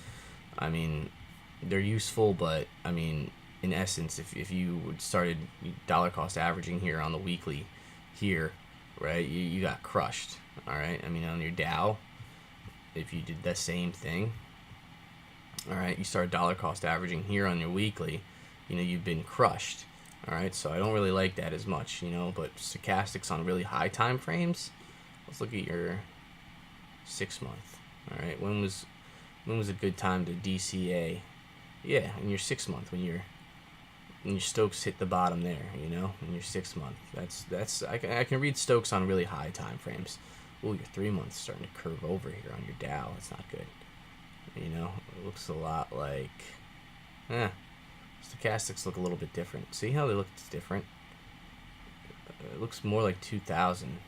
I mean, they're useful, but I mean, in essence, if you started dollar cost averaging here on the weekly here, right, you got crushed. All right. I mean, on your Dow, if you did the same thing, all right, you start dollar cost averaging here on your weekly, you've been crushed. All right, so I don't really like that as much, but stochastics on really high time frames. Let's look at your 6 month. All right, when was a good time to DCA? Yeah, in your 6 month, when your Stokes hit the bottom there, in your 6 month. I can read Stokes on really high time frames. Ooh, your 3 months starting to curve over here on your Dow. That's not good. It looks a lot like, stochastics look a little bit different. See how they look different? It looks more like 2000.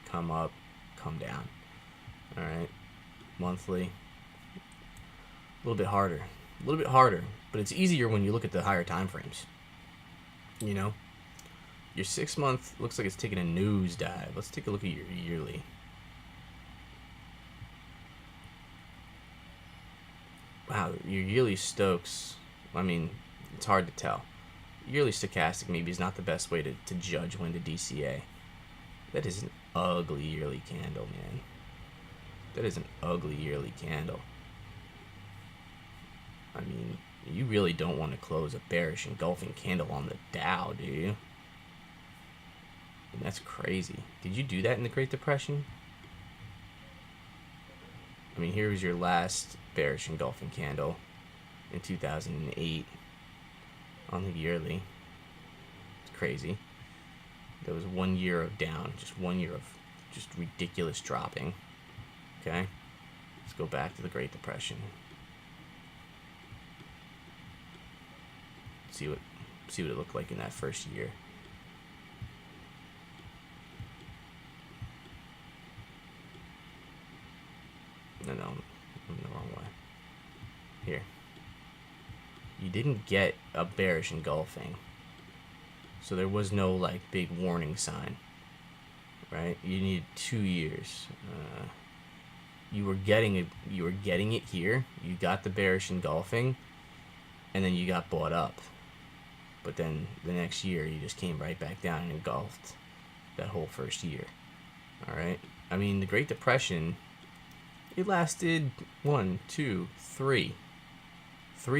Come up, come down. All right, monthly. A little bit harder. But it's easier when you look at the higher time frames. Your 6 month looks like it's taking a nosedive. Let's take a look at your yearly. Wow, your yearly Stokes, I mean, it's hard to tell. Yearly stochastic maybe is not the best way to judge when to DCA. That is an ugly yearly candle, man. That is an ugly yearly candle. I mean, you really don't want to close a bearish engulfing candle on the Dow, do you? And that's crazy. Did you do that in the Great Depression? I mean, here was your last bearish engulfing candle in 2008 on the yearly. It's crazy. There was 1 year of down, just 1 year of just ridiculous dropping. Okay, let's go back to the Great Depression. See what it looked like in that first year. No, I'm the wrong way. Here. You didn't get a bearish engulfing. So there was no like big warning sign. Right? You needed 2 years. You were getting it here. You got the bearish engulfing, and then you got bought up. But then the next year you just came right back down and engulfed that whole first year. All right? I mean, the Great Depression, it lasted 3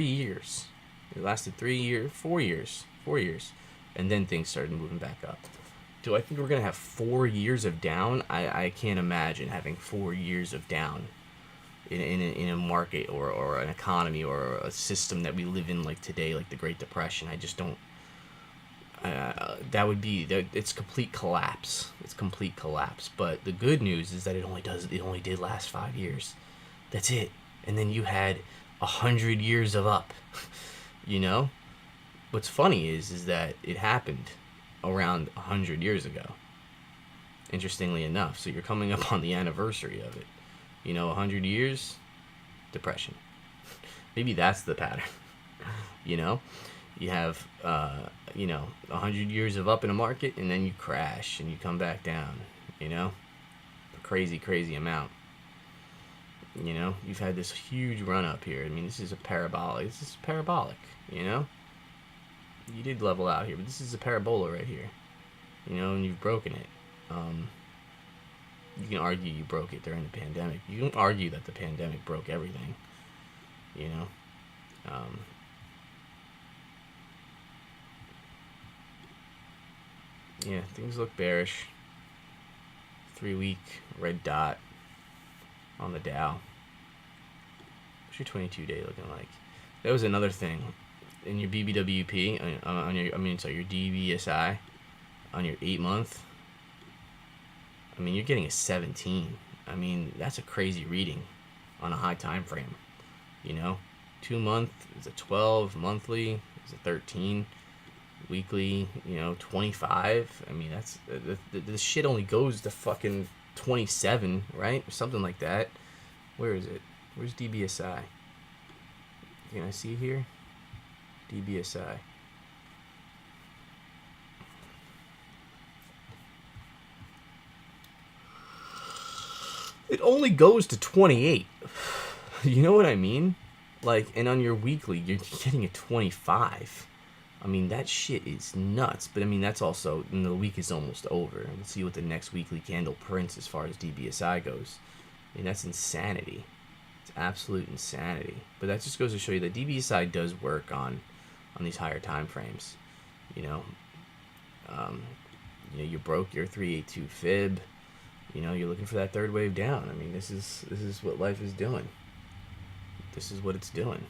years. It lasted 3 years, 4 years, 4 years, and then things started moving back up. Do I think we're gonna have 4 years of down? I can't imagine having 4 years of down in a market or an economy or a system that we live in like today, like the Great Depression. I just don't. That would be it's complete collapse. It's complete collapse. But the good news is that it only did last 5 years. That's it. And then you had 100 years of up. You know. What's funny is that it happened around 100 years ago. Interestingly enough, so you're coming up on the anniversary of it. 100 years, depression. Maybe that's the pattern. you know, you have 100 years of up in a market, and then you crash and you come back down. A crazy amount. You've had this huge run up here. I mean, this is a parabolic. This is parabolic. You did level out here, but this is a parabola right here. And you've broken it. You can argue you broke it during the pandemic. You can argue that the pandemic broke everything. Yeah, things look bearish. 3-week red dot on the Dow. What's your 22-day looking like? That was another thing. In your BBWP, your DBSI, on your 8-month, you're getting a 17. That's a crazy reading on a high time frame. 2-month is a 12, monthly is a 13, weekly, 25. That's the shit only goes to fucking 27, right? Or something like that. Where is it? Where's DBSI? Can I see here? DBSI. It only goes to 28. You know what I mean? And on your weekly, you're getting a 25. That shit is nuts. But that's also, the week is almost over. Let's see what the next weekly candle prints as far as DBSI goes. That's insanity. It's absolute insanity. But that just goes to show you that DBSI does work on these higher time frames. You broke your 382 fib. You're looking for that third wave down. This is what life is doing. This is what it's doing.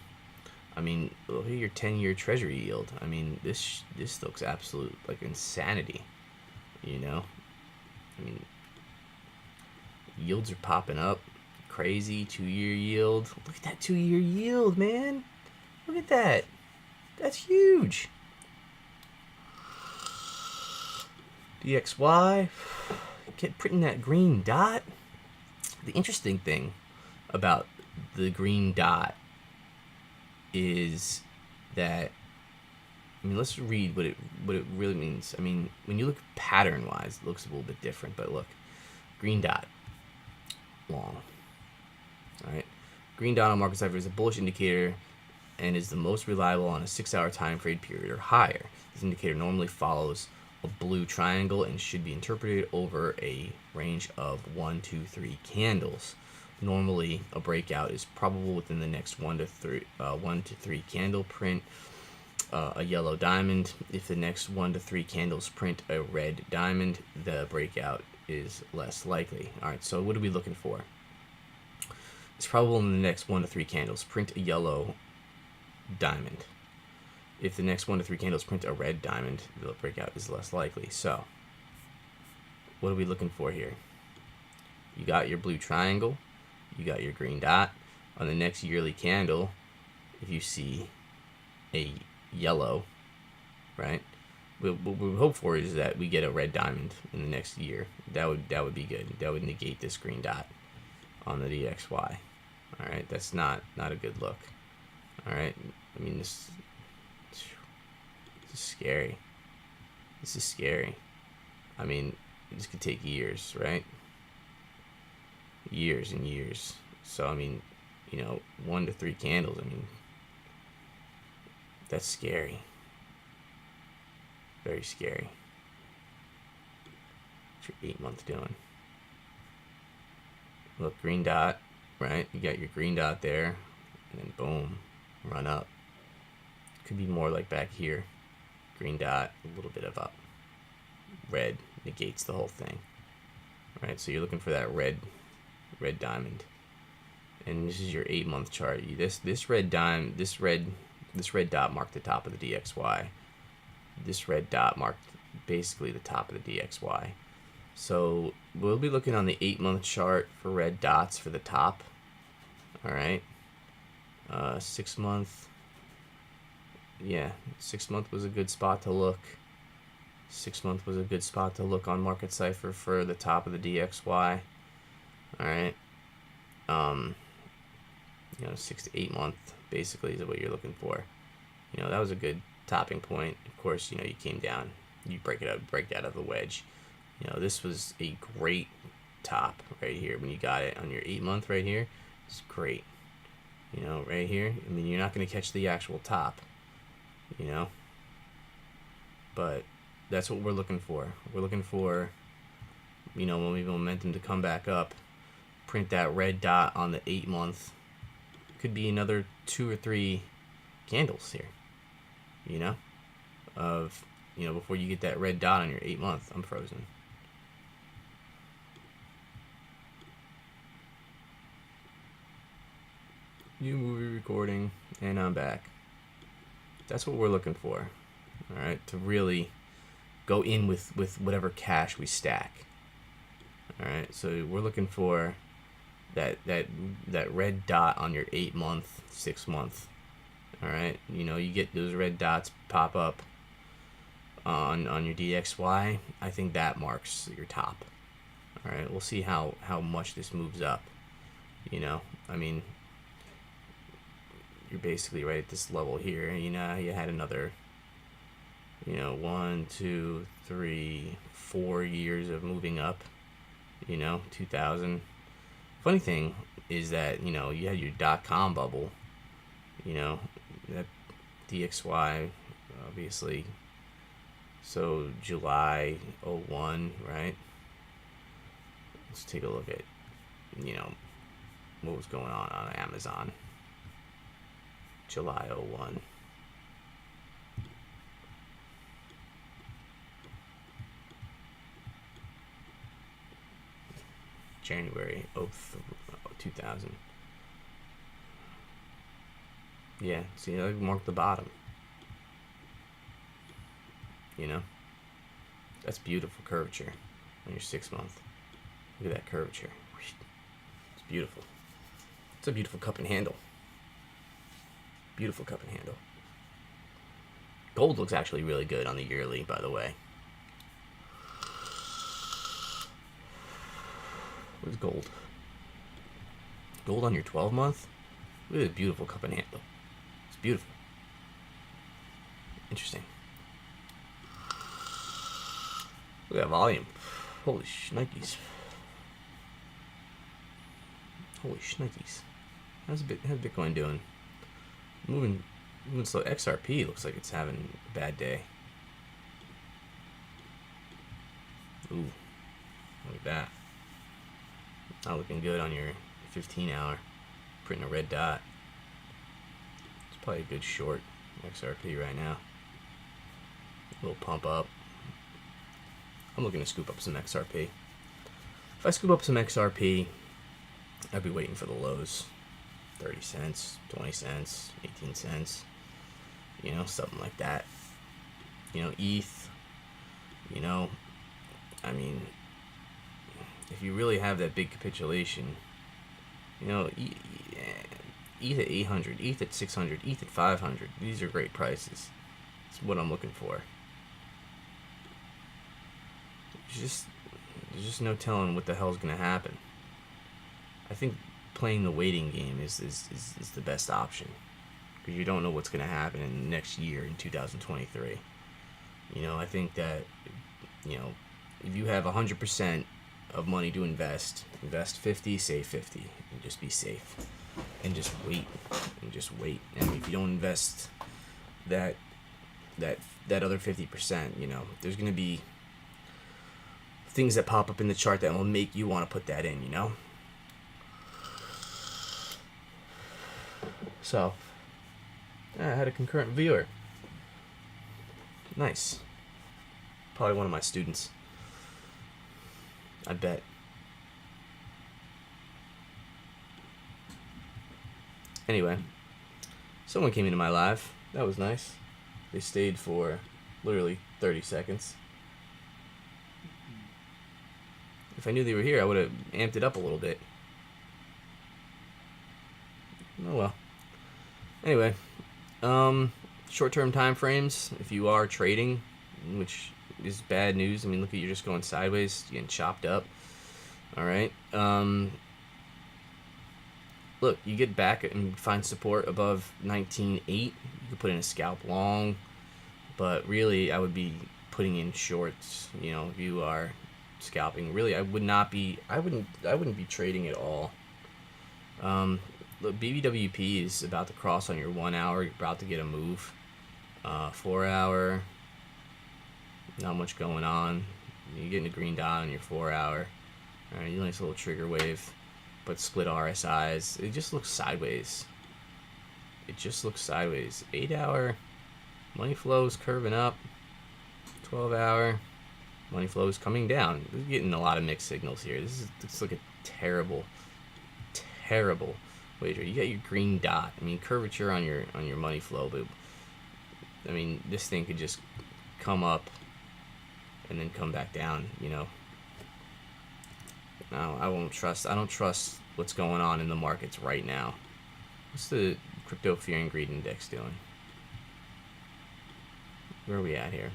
Look at your 10-year treasury yield. This looks absolute insanity. Yields are popping up. Crazy 2-year yield. Look at that 2-year yield, man. Look at that. That's huge. DXY. Get printing that green dot. The interesting thing about the green dot is that let's read what it really means. When you look pattern wise, it looks a little bit different, but look, green dot, long. All right, green dot on market cipher is a bullish indicator and is the most reliable on a 6-hour time frame period or higher. This indicator normally follows a blue triangle and should be interpreted over a range of 1, 2, 3 candles. Normally, a breakout is probable within the next 1 to 3 candle print a yellow diamond. If the next 1 to 3 candles print a red diamond, the breakout is less likely. All right, so what are we looking for? It's probable in the next 1 to 3 candles print a yellow diamond. If the next 1 to 3 candles print a red diamond, the breakout is less likely. So, what are we looking for here? You got your blue triangle. You got your green dot. On the next yearly candle, if you see a yellow, right? What we hope for is that we get a red diamond in the next year. That would be good. That would negate this green dot on the DXY. All right, that's not a good look. All right, this is scary. This is scary. This could take years, right? Years and years. So 1 to 3 candles. That's scary. Very scary. What's your 8-month doing? Look, green dot, right? You got your green dot there, and then boom, run up. could be more like back here. Green dot, a little bit of up. Red negates the whole thing. Right, so you're looking for that red diamond. And this is your 8-month chart. This red dot marked the top of the DXY. This red dot marked basically the top of the DXY. So we'll be looking on the 8-month chart for red dots for the top. All right. 6 month. Yeah, 6 month was a good spot to look. 6 month was a good spot to look on Market Cipher for the top of the DXY. All right. 6 to 8 month basically is what you're looking for. That was a good topping point. Of course, you came down, you break out of the wedge. This was a great top right here when you got it on your 8-month right here. It's great. Right here. I mean, you're not going to catch the actual top. But that's what we're looking for. We're looking for, when we momentum to come back up, print that red dot on the 8-month. Could be another 2 or 3 candles here. Before you get that red dot on your 8-month. I'm frozen. New movie recording, and I'm back. That's what we're looking for. All right, to really go in with whatever cash we stack. All right, so we're looking for that red dot on your 8-month, 6-month. All right, you get those red dots pop up on your DXY. I think that marks your top. All right, we'll see how much this moves up. I mean, you're basically right at this level here. You had another 1, 2, 3, 4 years of moving up. 2000. Funny thing is that you had your .com bubble. That DXY obviously. So July 01, right? Let's take a look at what was going on Amazon. July 01. January 2000. Yeah, see, I marked the bottom. That's beautiful curvature on your 6-month. Look at that curvature. It's beautiful. It's a beautiful cup and handle. Beautiful cup and handle. Gold looks actually really good on the yearly, by the way. Where's gold? Gold on your 12-month? Look at the beautiful cup and handle. It's beautiful. Interesting. Look at that volume. Holy shnikes. Holy shnikes. How's Bitcoin doing? Moving slow. XRP looks like it's having a bad day. Ooh. Look at that. Not looking good on your 15-hour. Printing a red dot. It's probably a good short XRP right now. A little pump up. I'm looking to scoop up some XRP. If I scoop up some XRP, I'd be waiting for the lows. 30 cents, 20 cents, 18 cents. Something like that. ETH. I mean, if you really have that big capitulation, ETH at 800, ETH at 600, ETH at 500. These are great prices. That's what I'm looking for. There's just no telling what the hell's gonna happen. I think playing the waiting game is the best option, because you don't know what's gonna happen in the next year in 2023. I think that if you have 100% of money to invest 50, save 50, and just be safe, and just wait, and if you don't invest that other 50%, there's gonna be things that pop up in the chart that will make you want to put that in. So I had a concurrent viewer. Nice. Probably one of my students. I bet. Anyway, someone came into my live. That was nice. They stayed for literally 30 seconds. If I knew they were here, I would have amped it up a little bit. Oh well. Anyway, short-term time frames. If you are trading, which is bad news. I mean, look at, you're just going sideways, you're getting chopped up. All right. Look, you get back and find support above 19.8. You could put in a scalp long, but really, I would be putting in shorts. You know, if you are scalping, really, I wouldn't be trading at all. Look, BBWP is about to cross on your 1 hour. You're about to get a move. 4 hour, not much going on. You're getting a green dot on your 4 hour. All right, nice little trigger wave, but split RSIs. It just looks sideways. 8 hour, money flows curving up. 12 hour, money flows coming down. We're getting a lot of mixed signals here. This like a terrible wager. You got your green dot. I mean, curvature on your money flow, but I mean, this thing could just come up and then come back down, you know. No, I don't trust what's going on in the markets right now. What's the crypto fear and greed index doing? Where are we at here?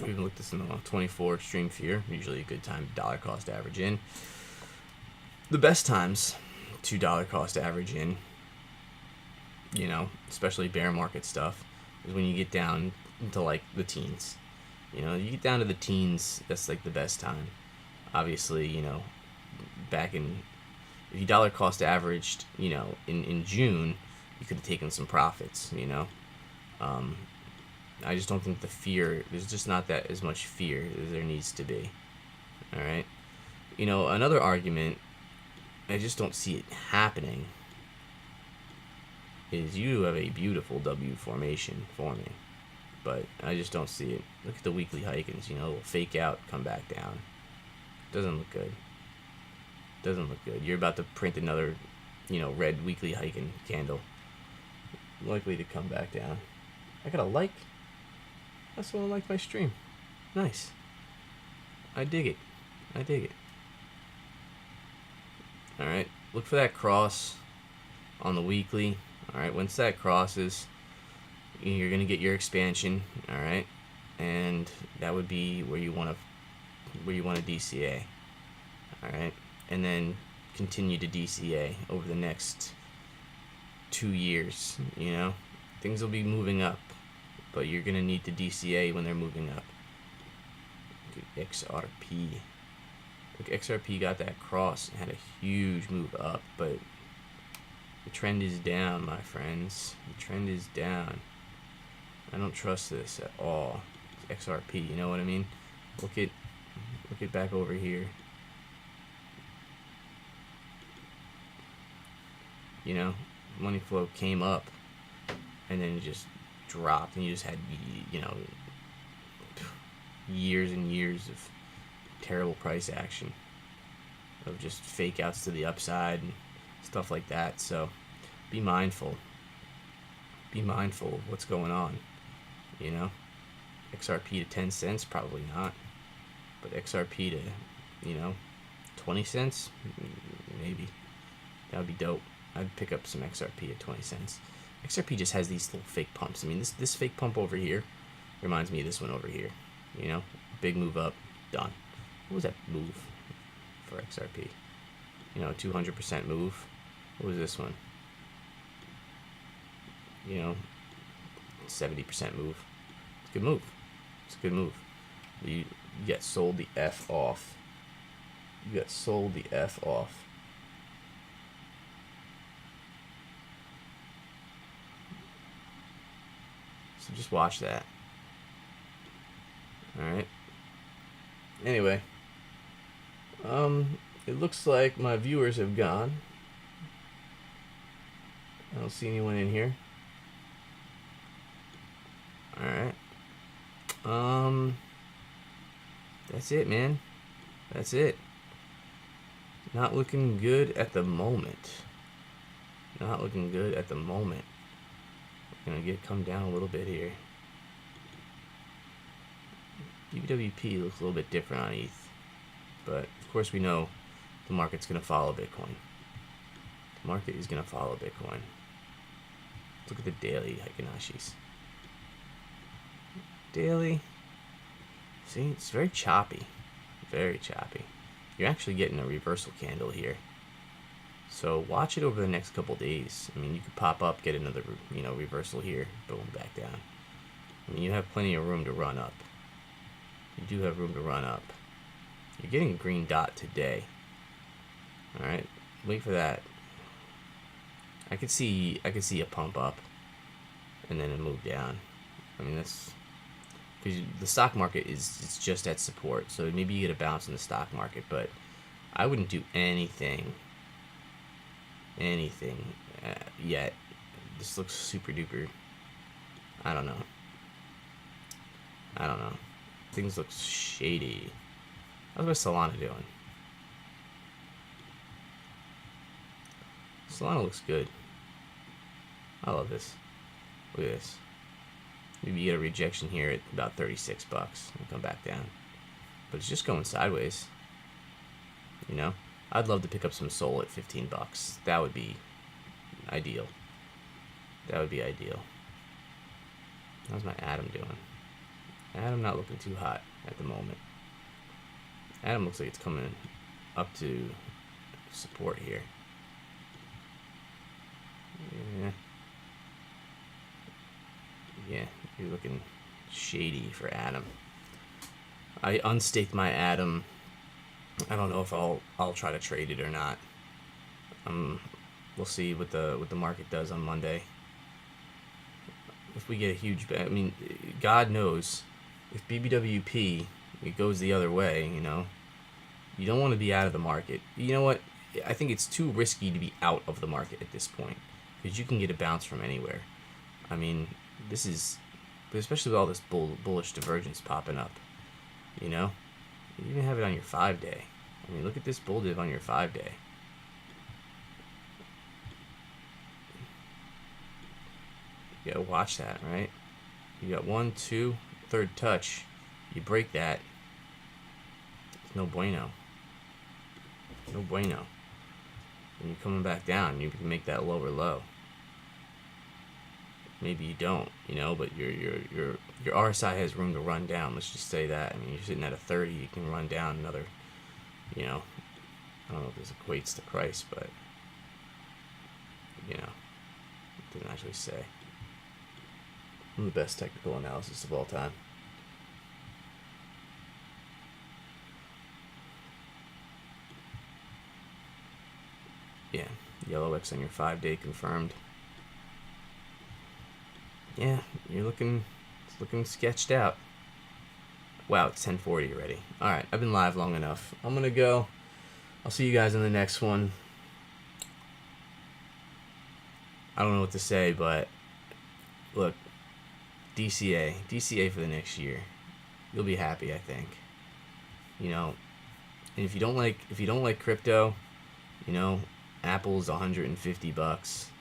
We even looked at this in the 24 extreme fear. Usually a good time to dollar cost average in. The best times to dollar cost average in, you know, especially bear market stuff, is when you get down into like the teens. You know, you get down to the teens, that's like the best time. Obviously, you know, back in, if you dollar cost averaged, you know, in June, you could have taken some profits, you know. I just don't think the fear, there's just not that as much fear as there needs to be. All right. You know, another argument, I just don't see it happening, is you have a beautiful W formation forming, but I just don't see it. Look at the weekly Heikkens, you know, it'll fake out, come back down. Doesn't look good. You're about to print another, you know, red weekly Heikken candle. Likely to come back down. I got a like. That's someone liked my stream. Nice. I dig it. Alright, look for that cross on the weekly. Alright, once that crosses, you're going to get your expansion. Alright, and that would be where you want to DCA. Alright, and then continue to DCA over the next 2 years. You know, things will be moving up, but you're going to need to DCA when they're moving up. Look at XRP. Look, XRP got that cross and had a huge move up, but the trend is down, my friends. The trend is down. I don't trust this at all. XRP, you know what I mean? Look at back over here. You know, money flow came up and then it just dropped, and you just had, you know, years and years of terrible price action, of just fake outs to the upside and stuff like that. So be mindful of what's going on, you know. XRP to 10 cents, probably not, but XRP to, you know, 20 cents, maybe. That would be dope. I'd pick up some XRP at 20 cents. XRP just has these little fake pumps. I mean, this fake pump over here reminds me of this one over here. You know, big move up, done. What was that move for XRP? You know, 200% move. What was this one? You know, 70% move. It's a good move. You get sold the F off. So just watch that. Alright. Anyway. It looks like my viewers have gone. I don't see anyone in here. Alright. That's it, man. That's it. Not looking good at the moment. Not looking good at the moment. We're gonna come down a little bit here. BBWP looks a little bit different on ETH, but of course we know the market's gonna follow Bitcoin. The market is gonna follow Bitcoin. Look at the daily Heikinashis. Daily. See, it's very choppy. Very choppy. You're actually getting a reversal candle here. So watch it over the next couple days. I mean, you could pop up, get another, reversal here, boom, back down. I mean, you have plenty of room to run up. You do have room to run up. You're getting a green dot today. All right, wait for that. I could see a pump up, and then a move down. I mean, that's because the stock market is just at support. So maybe you get a bounce in the stock market, but I wouldn't do anything yet. This looks super duper. I don't know. Things look shady. How's Solana doing? Solana looks good. I love this. Look at this. Maybe you get a rejection here at about 36 bucks and come back down. But it's just going sideways. You know? I'd love to pick up some Sol at 15 bucks. That would be ideal. That would be ideal. How's my Atom doing? Atom not looking too hot at the moment. Atom looks like it's coming up to support here. Yeah, you're looking shady for Atom. I unstaked my Atom. I don't know if I'll try to trade it or not. We'll see what the market does on Monday. If we get a huge, I mean, God knows, if BBWP it goes the other way, you don't want to be out of the market. You know what? I think it's too risky to be out of the market at this point because you can get a bounce from anywhere. I mean, this is, especially with all this bullish divergence popping up. You even have it on your 5-day. I mean, look at this bull div on your 5-day. You gotta watch that, right? You got 1, 2, third touch. You break that. It's no bueno. No bueno. And you're coming back down. You can make that lower low. Maybe you don't, but your RSI has room to run down. Let's just say that. I mean, you're sitting at a 30. You can run down another. I don't know if this equates to price, but it doesn't actually say. I'm the best technical analysis of all time. Yeah, yellow X on your 5-day confirmed. Yeah, it's looking sketched out. Wow, it's 10:40 already. All right, I've been live long enough. I'm gonna go. I'll see you guys in the next one. I don't know what to say, but look, DCA for the next year. You'll be happy, I think. And if you don't like crypto, Apple's 150 bucks.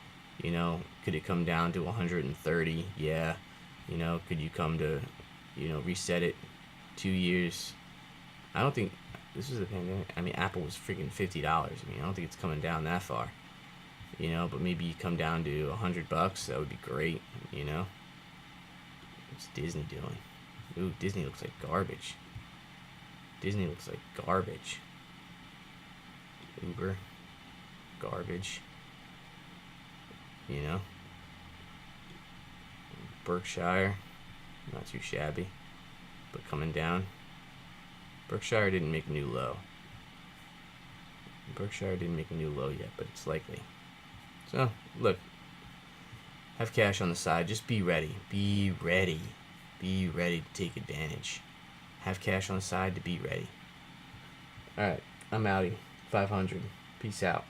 Could it come down to 130? Yeah. Could you come to, reset it 2 years? I don't think this was the pandemic. I mean, Apple was freaking $50. I mean, I don't think it's coming down that far. But maybe you come down to 100 bucks. That would be great. What's Disney doing? Ooh, Disney looks like garbage. Uber, garbage. Berkshire, not too shabby, but coming down. Berkshire didn't make a new low. Yet, but it's likely. So, look, have cash on the side. Just be ready. Be ready to take advantage. Have cash on the side to be ready. All right, I'm outie. 500. Peace out.